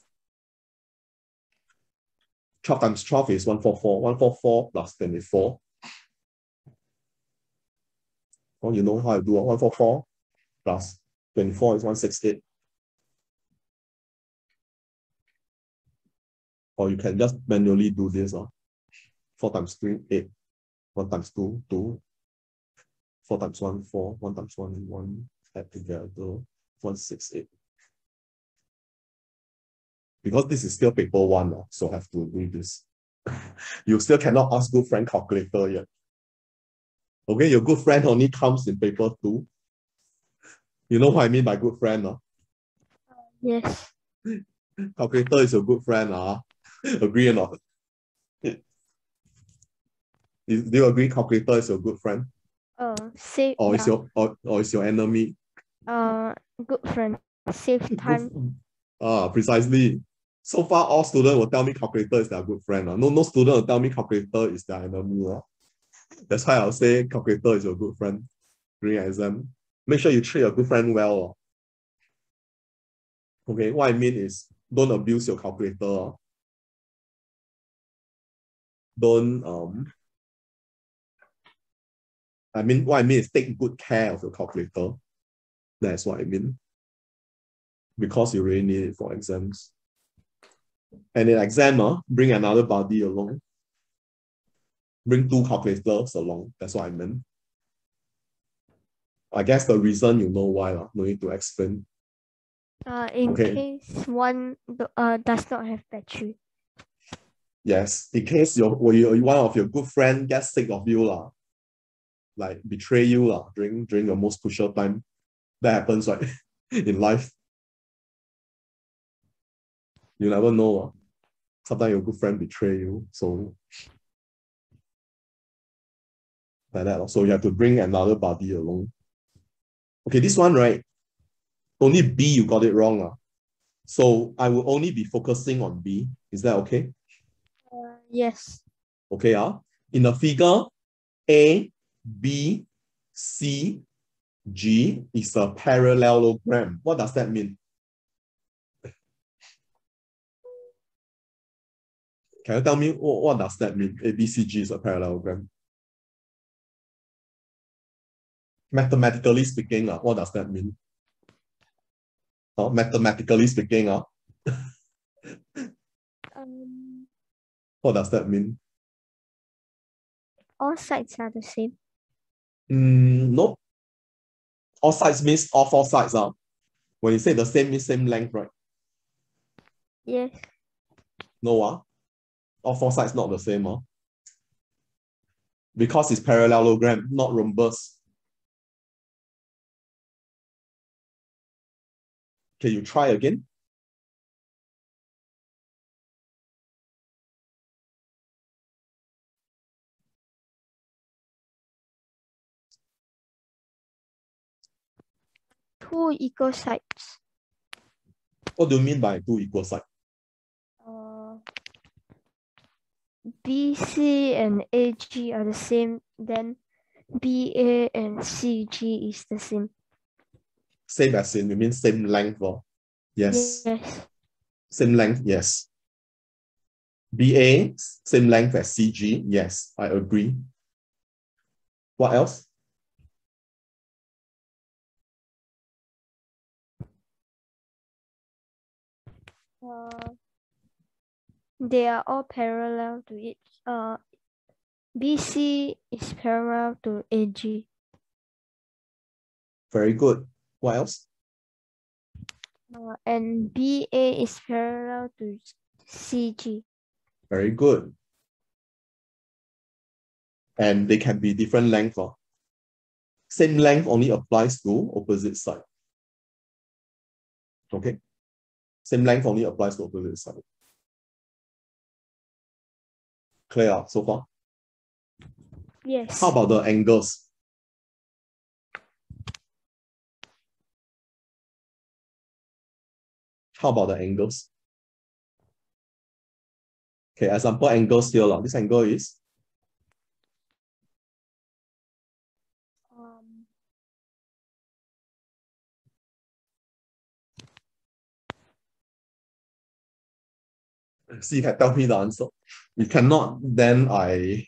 12 times 12 is 144. 144 plus 24. Well, you know how to do it. 144 plus 24 is 168. Or you can just manually do this. 4 times 3, 8. 1 times 2, 2. 4 times 1, 4. 1 times 1, 1. Add together, 168. Because this is still paper 1, so I have to do this. You still cannot ask good friend calculator yet. Okay, your good friend only comes in paper 2. You know what I mean by good friend? Yes. Calculator is your good friend. Agree or not? Do you agree calculator is your good friend? Save. Or is your enemy? Good friend. Save time. Precisely. So far, all students will tell me calculator is their good friend. No student will tell me calculator is their enemy. That's why I'll say calculator is your good friend during exam. Make sure you treat your good friend well. Okay, what I mean is don't abuse your calculator. Don't what I mean is take good care of your calculator. That's what I mean. Because you really need it for exams. And in exam, bring another buddy along. Bring 2 calculators along. That's what I meant. I guess the reason you know why, no need to explain. In case one does not have battery. Yes, in case one of your good friend gets sick of you, like betray you during your most crucial time. That happens, right? In life. You never know. Sometimes your good friend betray you. So like that. So you have to bring another buddy along. Okay, this one, right? Only B you got it wrong. So I will only be focusing on B. Is that okay? Yes. Okay. In the figure, A, B, C, G is a parallelogram. What does that mean? Can you tell me what does that mean? A, B, C, G is a parallelogram. Mathematically speaking, what does that mean? Mathematically speaking, what does that mean? All sides are the same. No. All sides means all 4 sides. When you say the same means same length, right? Yes. No. All 4 sides not the same. Because it's parallelogram, not rhombus. Can you try again? Two equal sides. What do you mean by 2 equal sides? BC and AG are the same, then BA and CG is the same. Same as in, you mean same length. Yes. Yes. Same length? Yes. BA, same length as CG? Yes, I agree. What else? They are all parallel to each. BC is parallel to AG. Very good. What else? And BA is parallel to CG. Very good. And they can be different length. Same length only applies to opposite side. Okay. Same length only applies to opposite side. Clear so far? Yes. How about the angles? How about the angles? Okay, example angles here. This angle is see, you can tell me the answer. If cannot, then I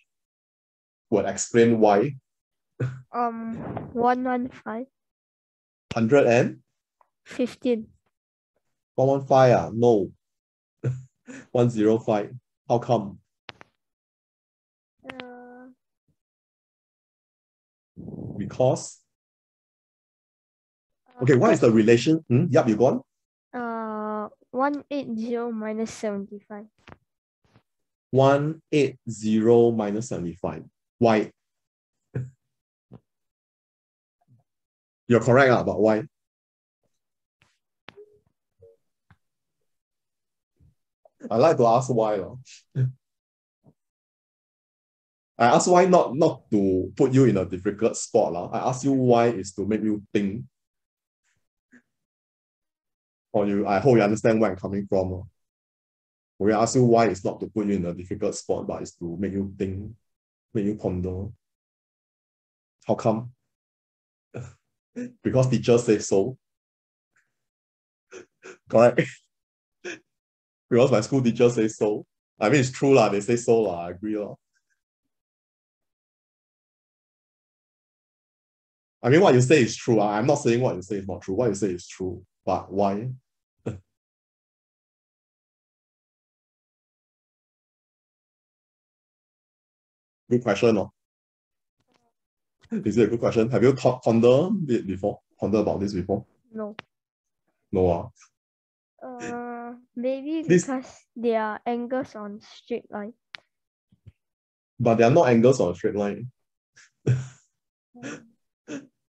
would explain why. 115. 100 and 15. 115. No. 105. How come? Because okay, what is the relation? Yep, you go on. 180 minus 75. 180 minus 75. Why? You're correct, but why? I like to ask why. I ask why not to put you in a difficult spot. I ask you why is to make you think. I hope you understand where I'm coming from. We ask you why it's not to put you in a difficult spot, but it's to make you think, make you ponder. How come? Because teachers say so. Correct? Because my school teacher say so. I mean, it's true, they say so, I agree. I mean, what you say is true. I'm not saying what you say is not true. What you say is true. But why? Good question. Is it a good question? Have you pondered it before? Pondered about this before? No. No. Maybe because they are angles on straight line. But they are not angles on a straight line.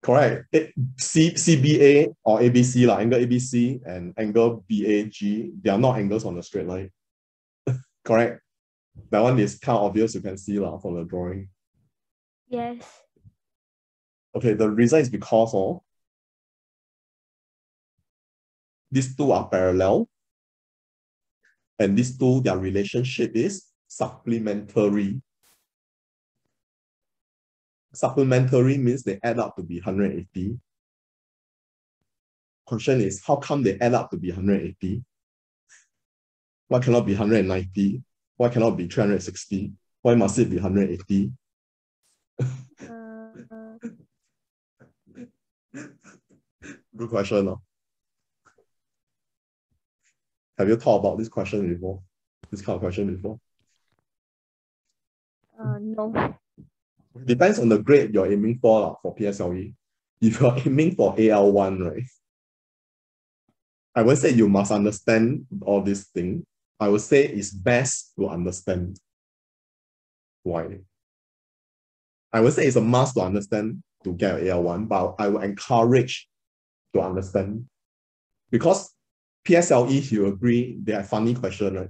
Correct. CBA or ABC, angle ABC and angle BAG, they are not angles on a straight line. Correct. That one is kind of obvious, you can see from the drawing. Yes. Okay, the reason is because these two are parallel, and these two, their relationship is supplementary. Supplementary means they add up to be 180. Question is, how come they add up to be 180? Why cannot be 190? Why cannot be 360? Why must it be 180? Good question. Have you thought about this question before? This kind of question before? No. Depends on the grade you're aiming for PSLE. If you're aiming for AL1, right? I won't say you must understand all these things. I would say it's best to understand. Why? I would say it's a must to understand to get AL1, but I would encourage to understand. Because PSLE, you agree, they are funny questions, right?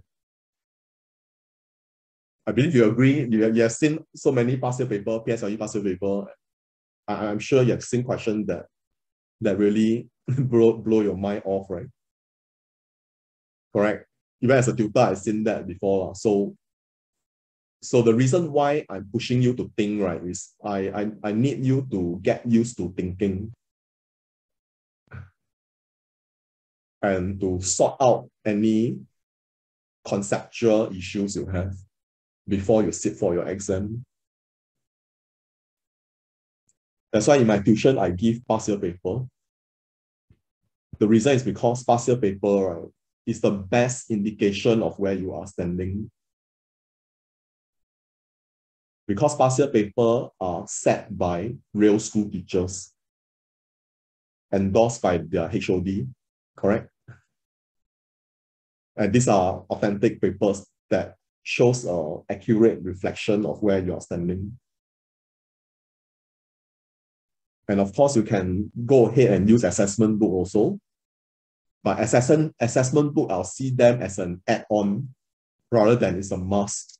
I believe you agree, you have seen so many past year paper, PSLE past year paper. I'm sure you have seen questions that really blow your mind off, right? Correct. Even as a tutor, I've seen that before. So the reason why I'm pushing you to think, right, is I need you to get used to thinking. and to sort out any conceptual issues you have before you sit for your exam. That's why in my tuition, I give past year paper. The reason is because past year paper, right, is the best indication of where you are standing. Because past year paper are set by real school teachers, endorsed by their HOD, correct? And these are authentic papers that shows an accurate reflection of where you are standing. And of course, you can go ahead and use assessment book also. But assessment book, I'll see them as an add-on rather than it's a must.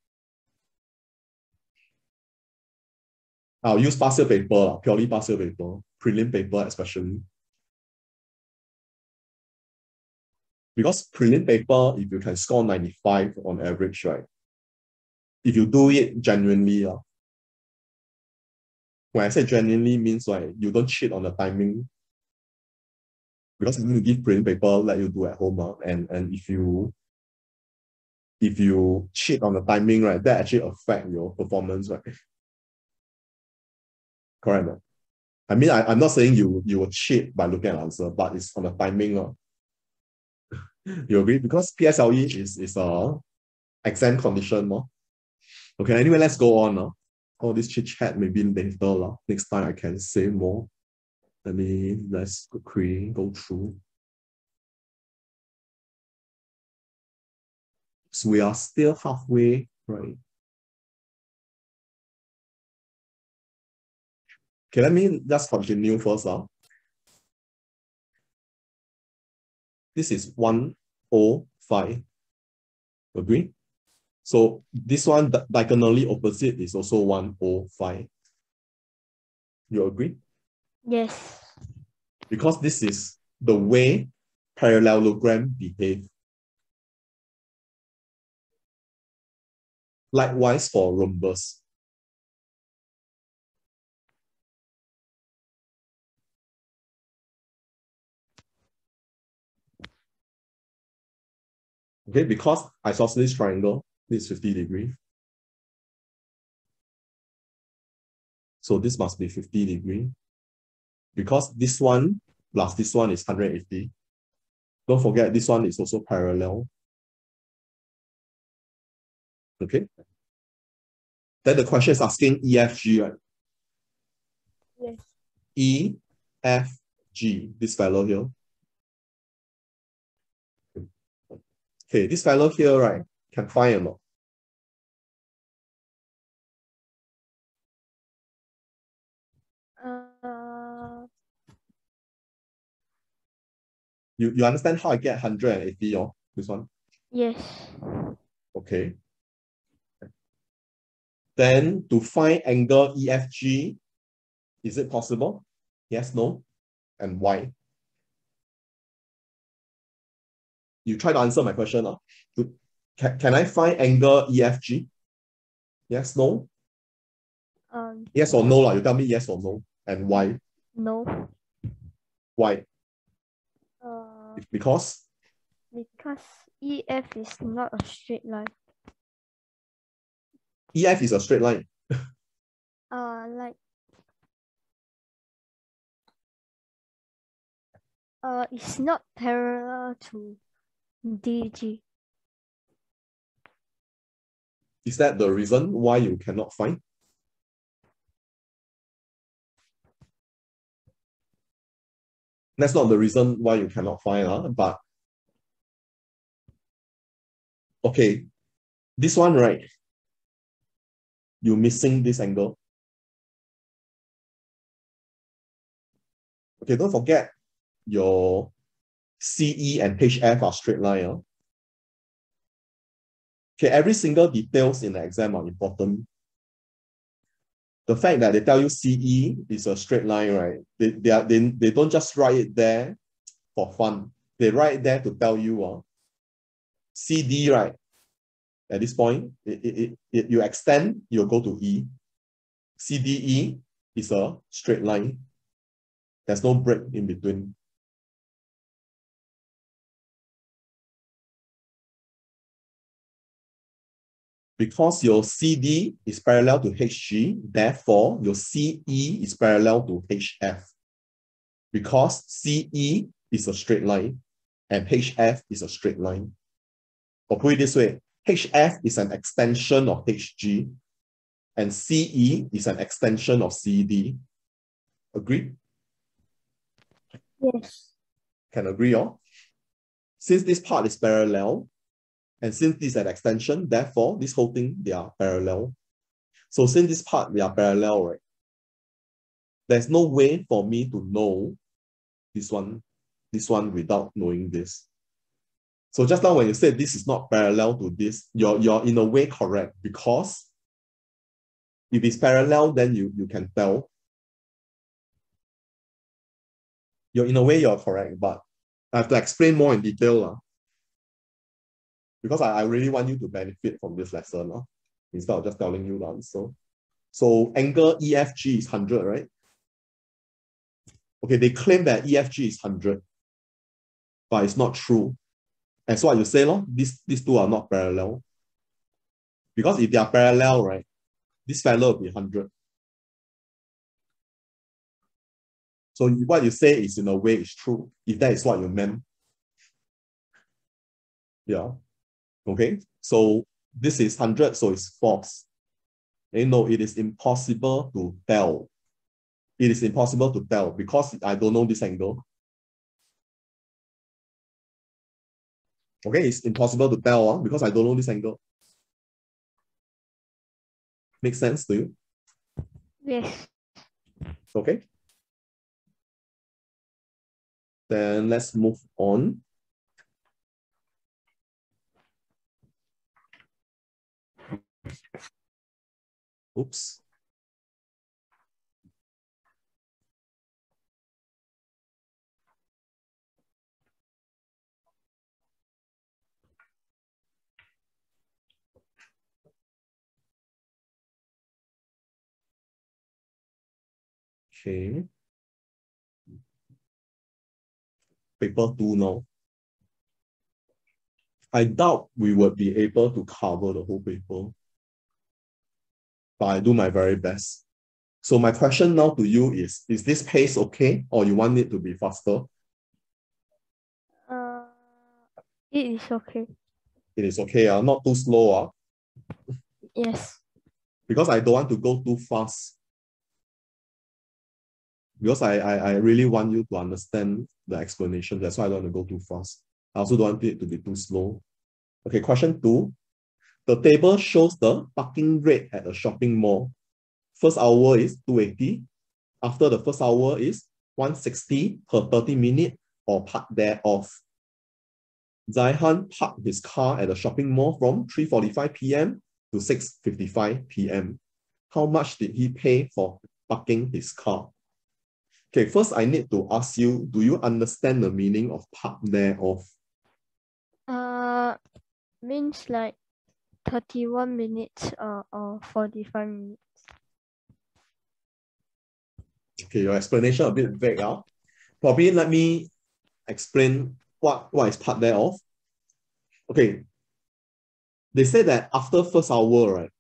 I'll use past year paper, purely past year paper, prelim paper especially. Because prelim paper, if you can score 95 on average, right? If you do it genuinely, when I say genuinely means like you don't cheat on the timing. Because you need to give prelim paper, let you do at home. And if you cheat on the timing, right, that actually affect your performance, right? Correct. Right? I mean, I'm not saying you will cheat by looking at answer, but it's on the timing. You agree? Because PSLE is a exam condition. Okay, anyway, let's go on. All this chit chat maybe later. Next time I can say more. Let's quickly go through. So we are still halfway, right? Okay, let me just continue first. This is 105. Agree? So this one diagonally opposite is also 105. You agree? Yes. Because this is the way parallelogram behave. Likewise for rhombus. Okay, because isosceles triangle is 50 degrees. So this must be 50 degrees. Because this one plus this one is 180. Don't forget this one is also parallel. Okay. Then the question is asking EFG, right? Yes. EFG, this fellow here. Okay, this fellow here, right, can find or not? You understand how I get 180, this one? Yes. Okay. Then to find angle EFG, is it possible? Yes, no, and why? You try to answer my question. Can I find angle EFG? Yes, no? Yes or no? You tell me yes or no, and why? No. Why? Because EF is not a straight line. EF is a straight line. It's not parallel to DG. Is that the reason why you cannot find? That's not the reason why you cannot find, but okay, this one, right? You're missing this angle. Okay, don't forget your CE and HF are straight line. Okay, every single details in the exam are important. The fact that they tell you CE is a straight line, right? They don't just write it there for fun. They write it there to tell you CD, right? At this point, you extend, you'll go to E. CDE is a straight line. There's no break in between. Because your CD is parallel to HG, therefore your CE is parallel to HF. Because CE is a straight line and HF is a straight line. Or put it this way, HF is an extension of HG and CE is an extension of CD. Agree? Yes. Can agree on? Since this part is parallel, and since this is an extension, therefore, this whole thing, they are parallel. So since this part, they are parallel, right? There's no way for me to know this one without knowing this. So just now when you said this is not parallel to this, you're in a way correct, because if it's parallel, then you can tell. In a way, you're correct, but I have to explain more in detail. Because I really want you to benefit from this lesson instead of just telling you the answer. So angle EFG is 100, right? Okay, they claim that EFG is 100, but it's not true. And so what you say, these two are not parallel. Because if they are parallel, right, this fellow will be 100. So what you say is in a way is true, if that is what you meant. Yeah. Okay, so this is 100, so it's false. And no, it is impossible to tell. It is impossible to tell because I don't know this angle. Okay, it's impossible to tell because I don't know this angle. Make sense to you? Yes. Okay. Then let's move on. Oops. Okay. Paper 2 now. I doubt we would be able to cover the whole paper, but I do my very best. So my question now to you is this pace okay, or you want it to be faster? It is okay. It is okay, not too slow. Yes. Because I don't want to go too fast. Because I really want you to understand the explanation. That's why I don't want to go too fast. I also don't want it to be too slow. Okay, question 2. The table shows the parking rate at a shopping mall. First hour is 280. After the first hour is 160 per 30 minutes or park there off. Zaihan parked his car at the shopping mall from 3:45 p.m. to 6:55 p.m. How much did he pay for parking his car? Okay, first I need to ask you, do you understand the meaning of park there off? Means like 31 minutes or 45 minutes. Okay, your explanation a bit vague. Probably let me explain what is park there off. Okay, they say that after first hour, right,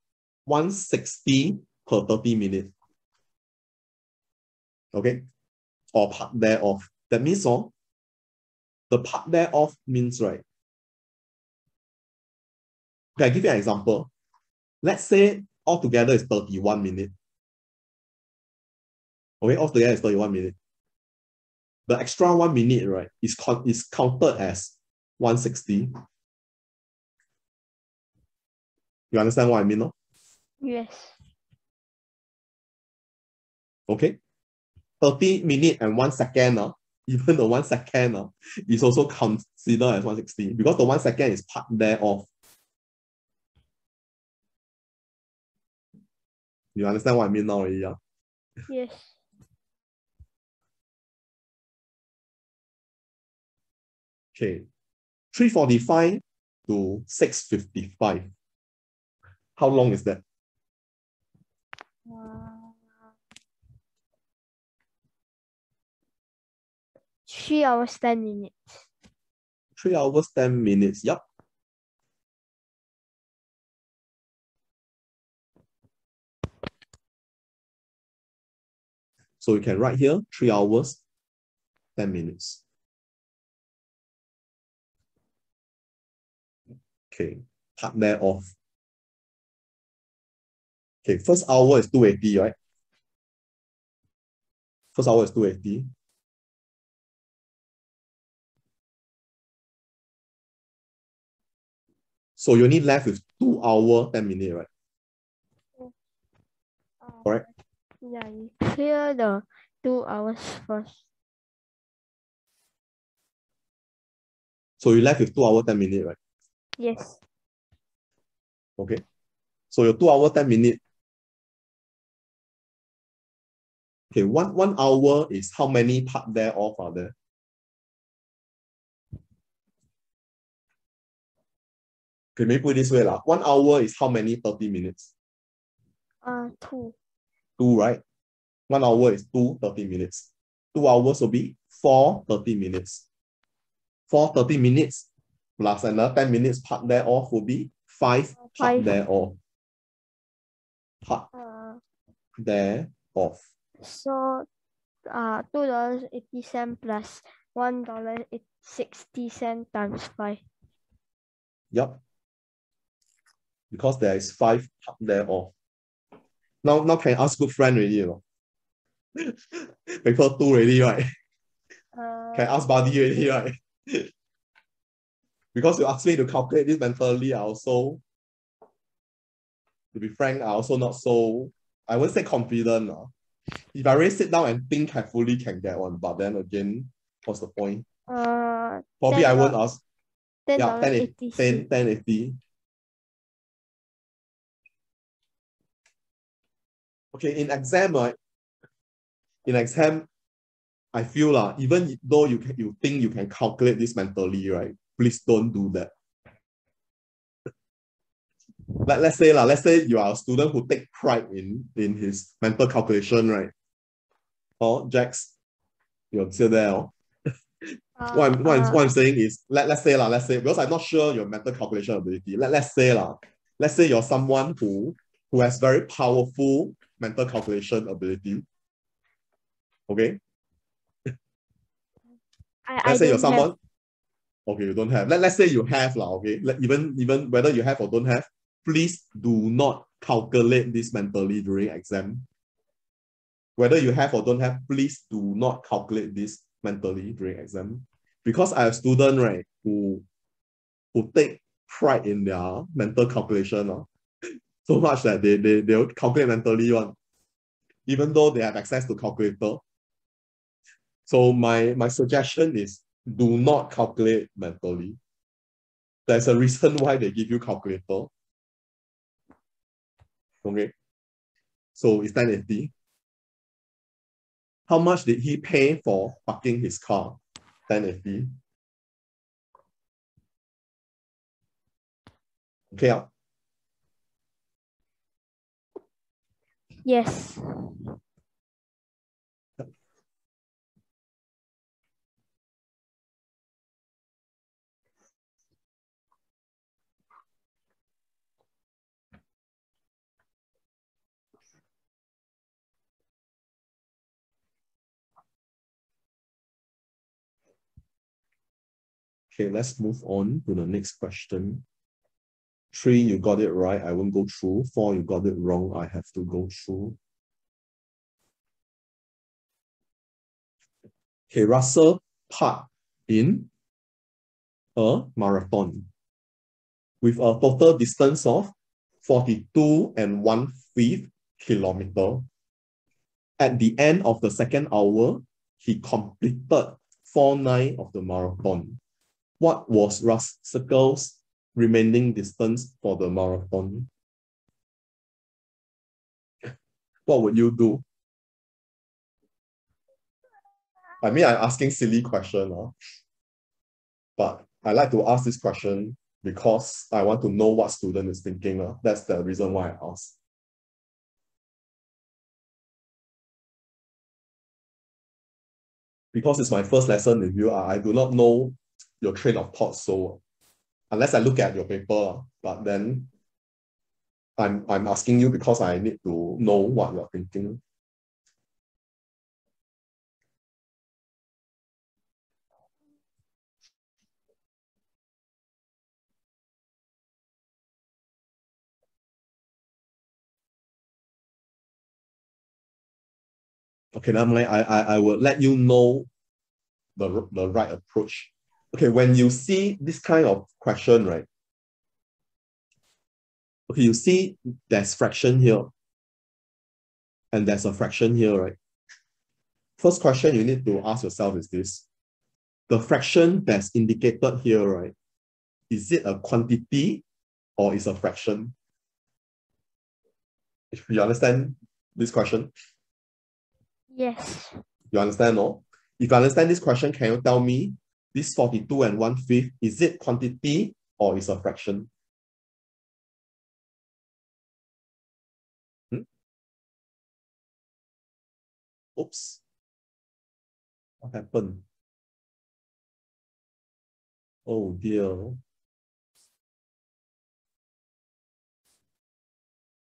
160 per 30 minutes. Okay, or park there off. That means the park there off means, right. Okay, I'll give you an example. Let's say altogether is 31 minutes. Okay, altogether is 31 minutes. The extra 1 minute, right, is counted as 160. You understand what I mean, no? Yes. Okay. 30 minutes and 1 second, even the 1 second is also considered as 160 because the 1 second is part there of. You understand what I mean now already? Yes. Okay. 3:45 to 6:55. How long is that? 3 hours 10 minutes. 3 hours, 10 minutes. Yep. So you can write here 3 hours, 10 minutes. Okay, part there off. Okay, first hour is 280, right? First hour is 280. So you're only left with 2 hours, 10 minutes, right? Correct? Yeah, you clear the 2 hours first. So you're left with 2 hours, 10 minutes, right? Yes. Okay. So your 2 hours, 10 minutes. Okay, one hour is how many part there off are there? Okay, maybe put it this way. 1 hour is how many 30 minutes? 2. 2, right? 1 hour is 30 minutes. 2 hours will be 30 minutes. 30 minutes plus another 10 minutes part there off will be 5 part 5. there off. Part there off. So $2.80 plus $1.60 times 5. Yep. Because there is 5 part there off. Now can I ask good friend already, you know? Paper 2 already, right? Can I ask buddy already, right? Because you asked me to calculate this mentally, I also, to be frank, I also not so, I won't say confident. If I really sit down and think carefully, can get one. But then again, what's the point? Probably I won't ask. Yeah, 1080. Okay, in exam, right? In exam, I feel even though you think you can calculate this mentally, right? Please don't do that. Let's say you are a student who take pride in his mental calculation, right? Oh, Jax, you're still there. What I'm saying is, let's say, because I'm not sure your mental calculation ability. Let's say you're someone who has very powerful mental calculation ability. Okay. I Let's say you're don't have. someone. Okay, you don't have. Let's say you have okay. Even whether you have or don't have, please do not calculate this mentally during exam. Whether you have or don't have, please do not calculate this mentally during exam. Because I have students, right, who take pride in their mental calculation so much that they'll calculate mentally one, even though they have access to calculator. So my suggestion is do not calculate mentally. There's a reason why they give you calculator. Okay. So it's 1080. How much did he pay for parking his car? 1080. Okay. Yes. Okay, let's move on to the next question. 3, you got it right. I won't go through. 4, you got it wrong. I have to go through. Okay, Russell part in a marathon with a total distance of 42 and 1/5 kilometer. At the end of the second hour, he completed 4/9 of the marathon. What was Russell's remaining distance for the marathon? What would you do? I mean, I'm asking silly question, but I like to ask this question because I want to know what student is thinking. That's the reason why I ask. Because it's my first lesson with you, I do not know your train of thought. So unless I look at your paper, but then I'm asking you because I need to know what you're thinking. Okay, now I will let you know the right approach. Okay, when you see this kind of question, right? Okay, you see there's fraction here and there's a fraction here, right? First question you need to ask yourself is this. The fraction that's indicated here, right? Is it a quantity or is a fraction? You understand this question? Yes. You understand, no? If you understand this question, can you tell me this 42 and 1/5, is it quantity or is a fraction? Hmm? Oops. What happened? Oh dear.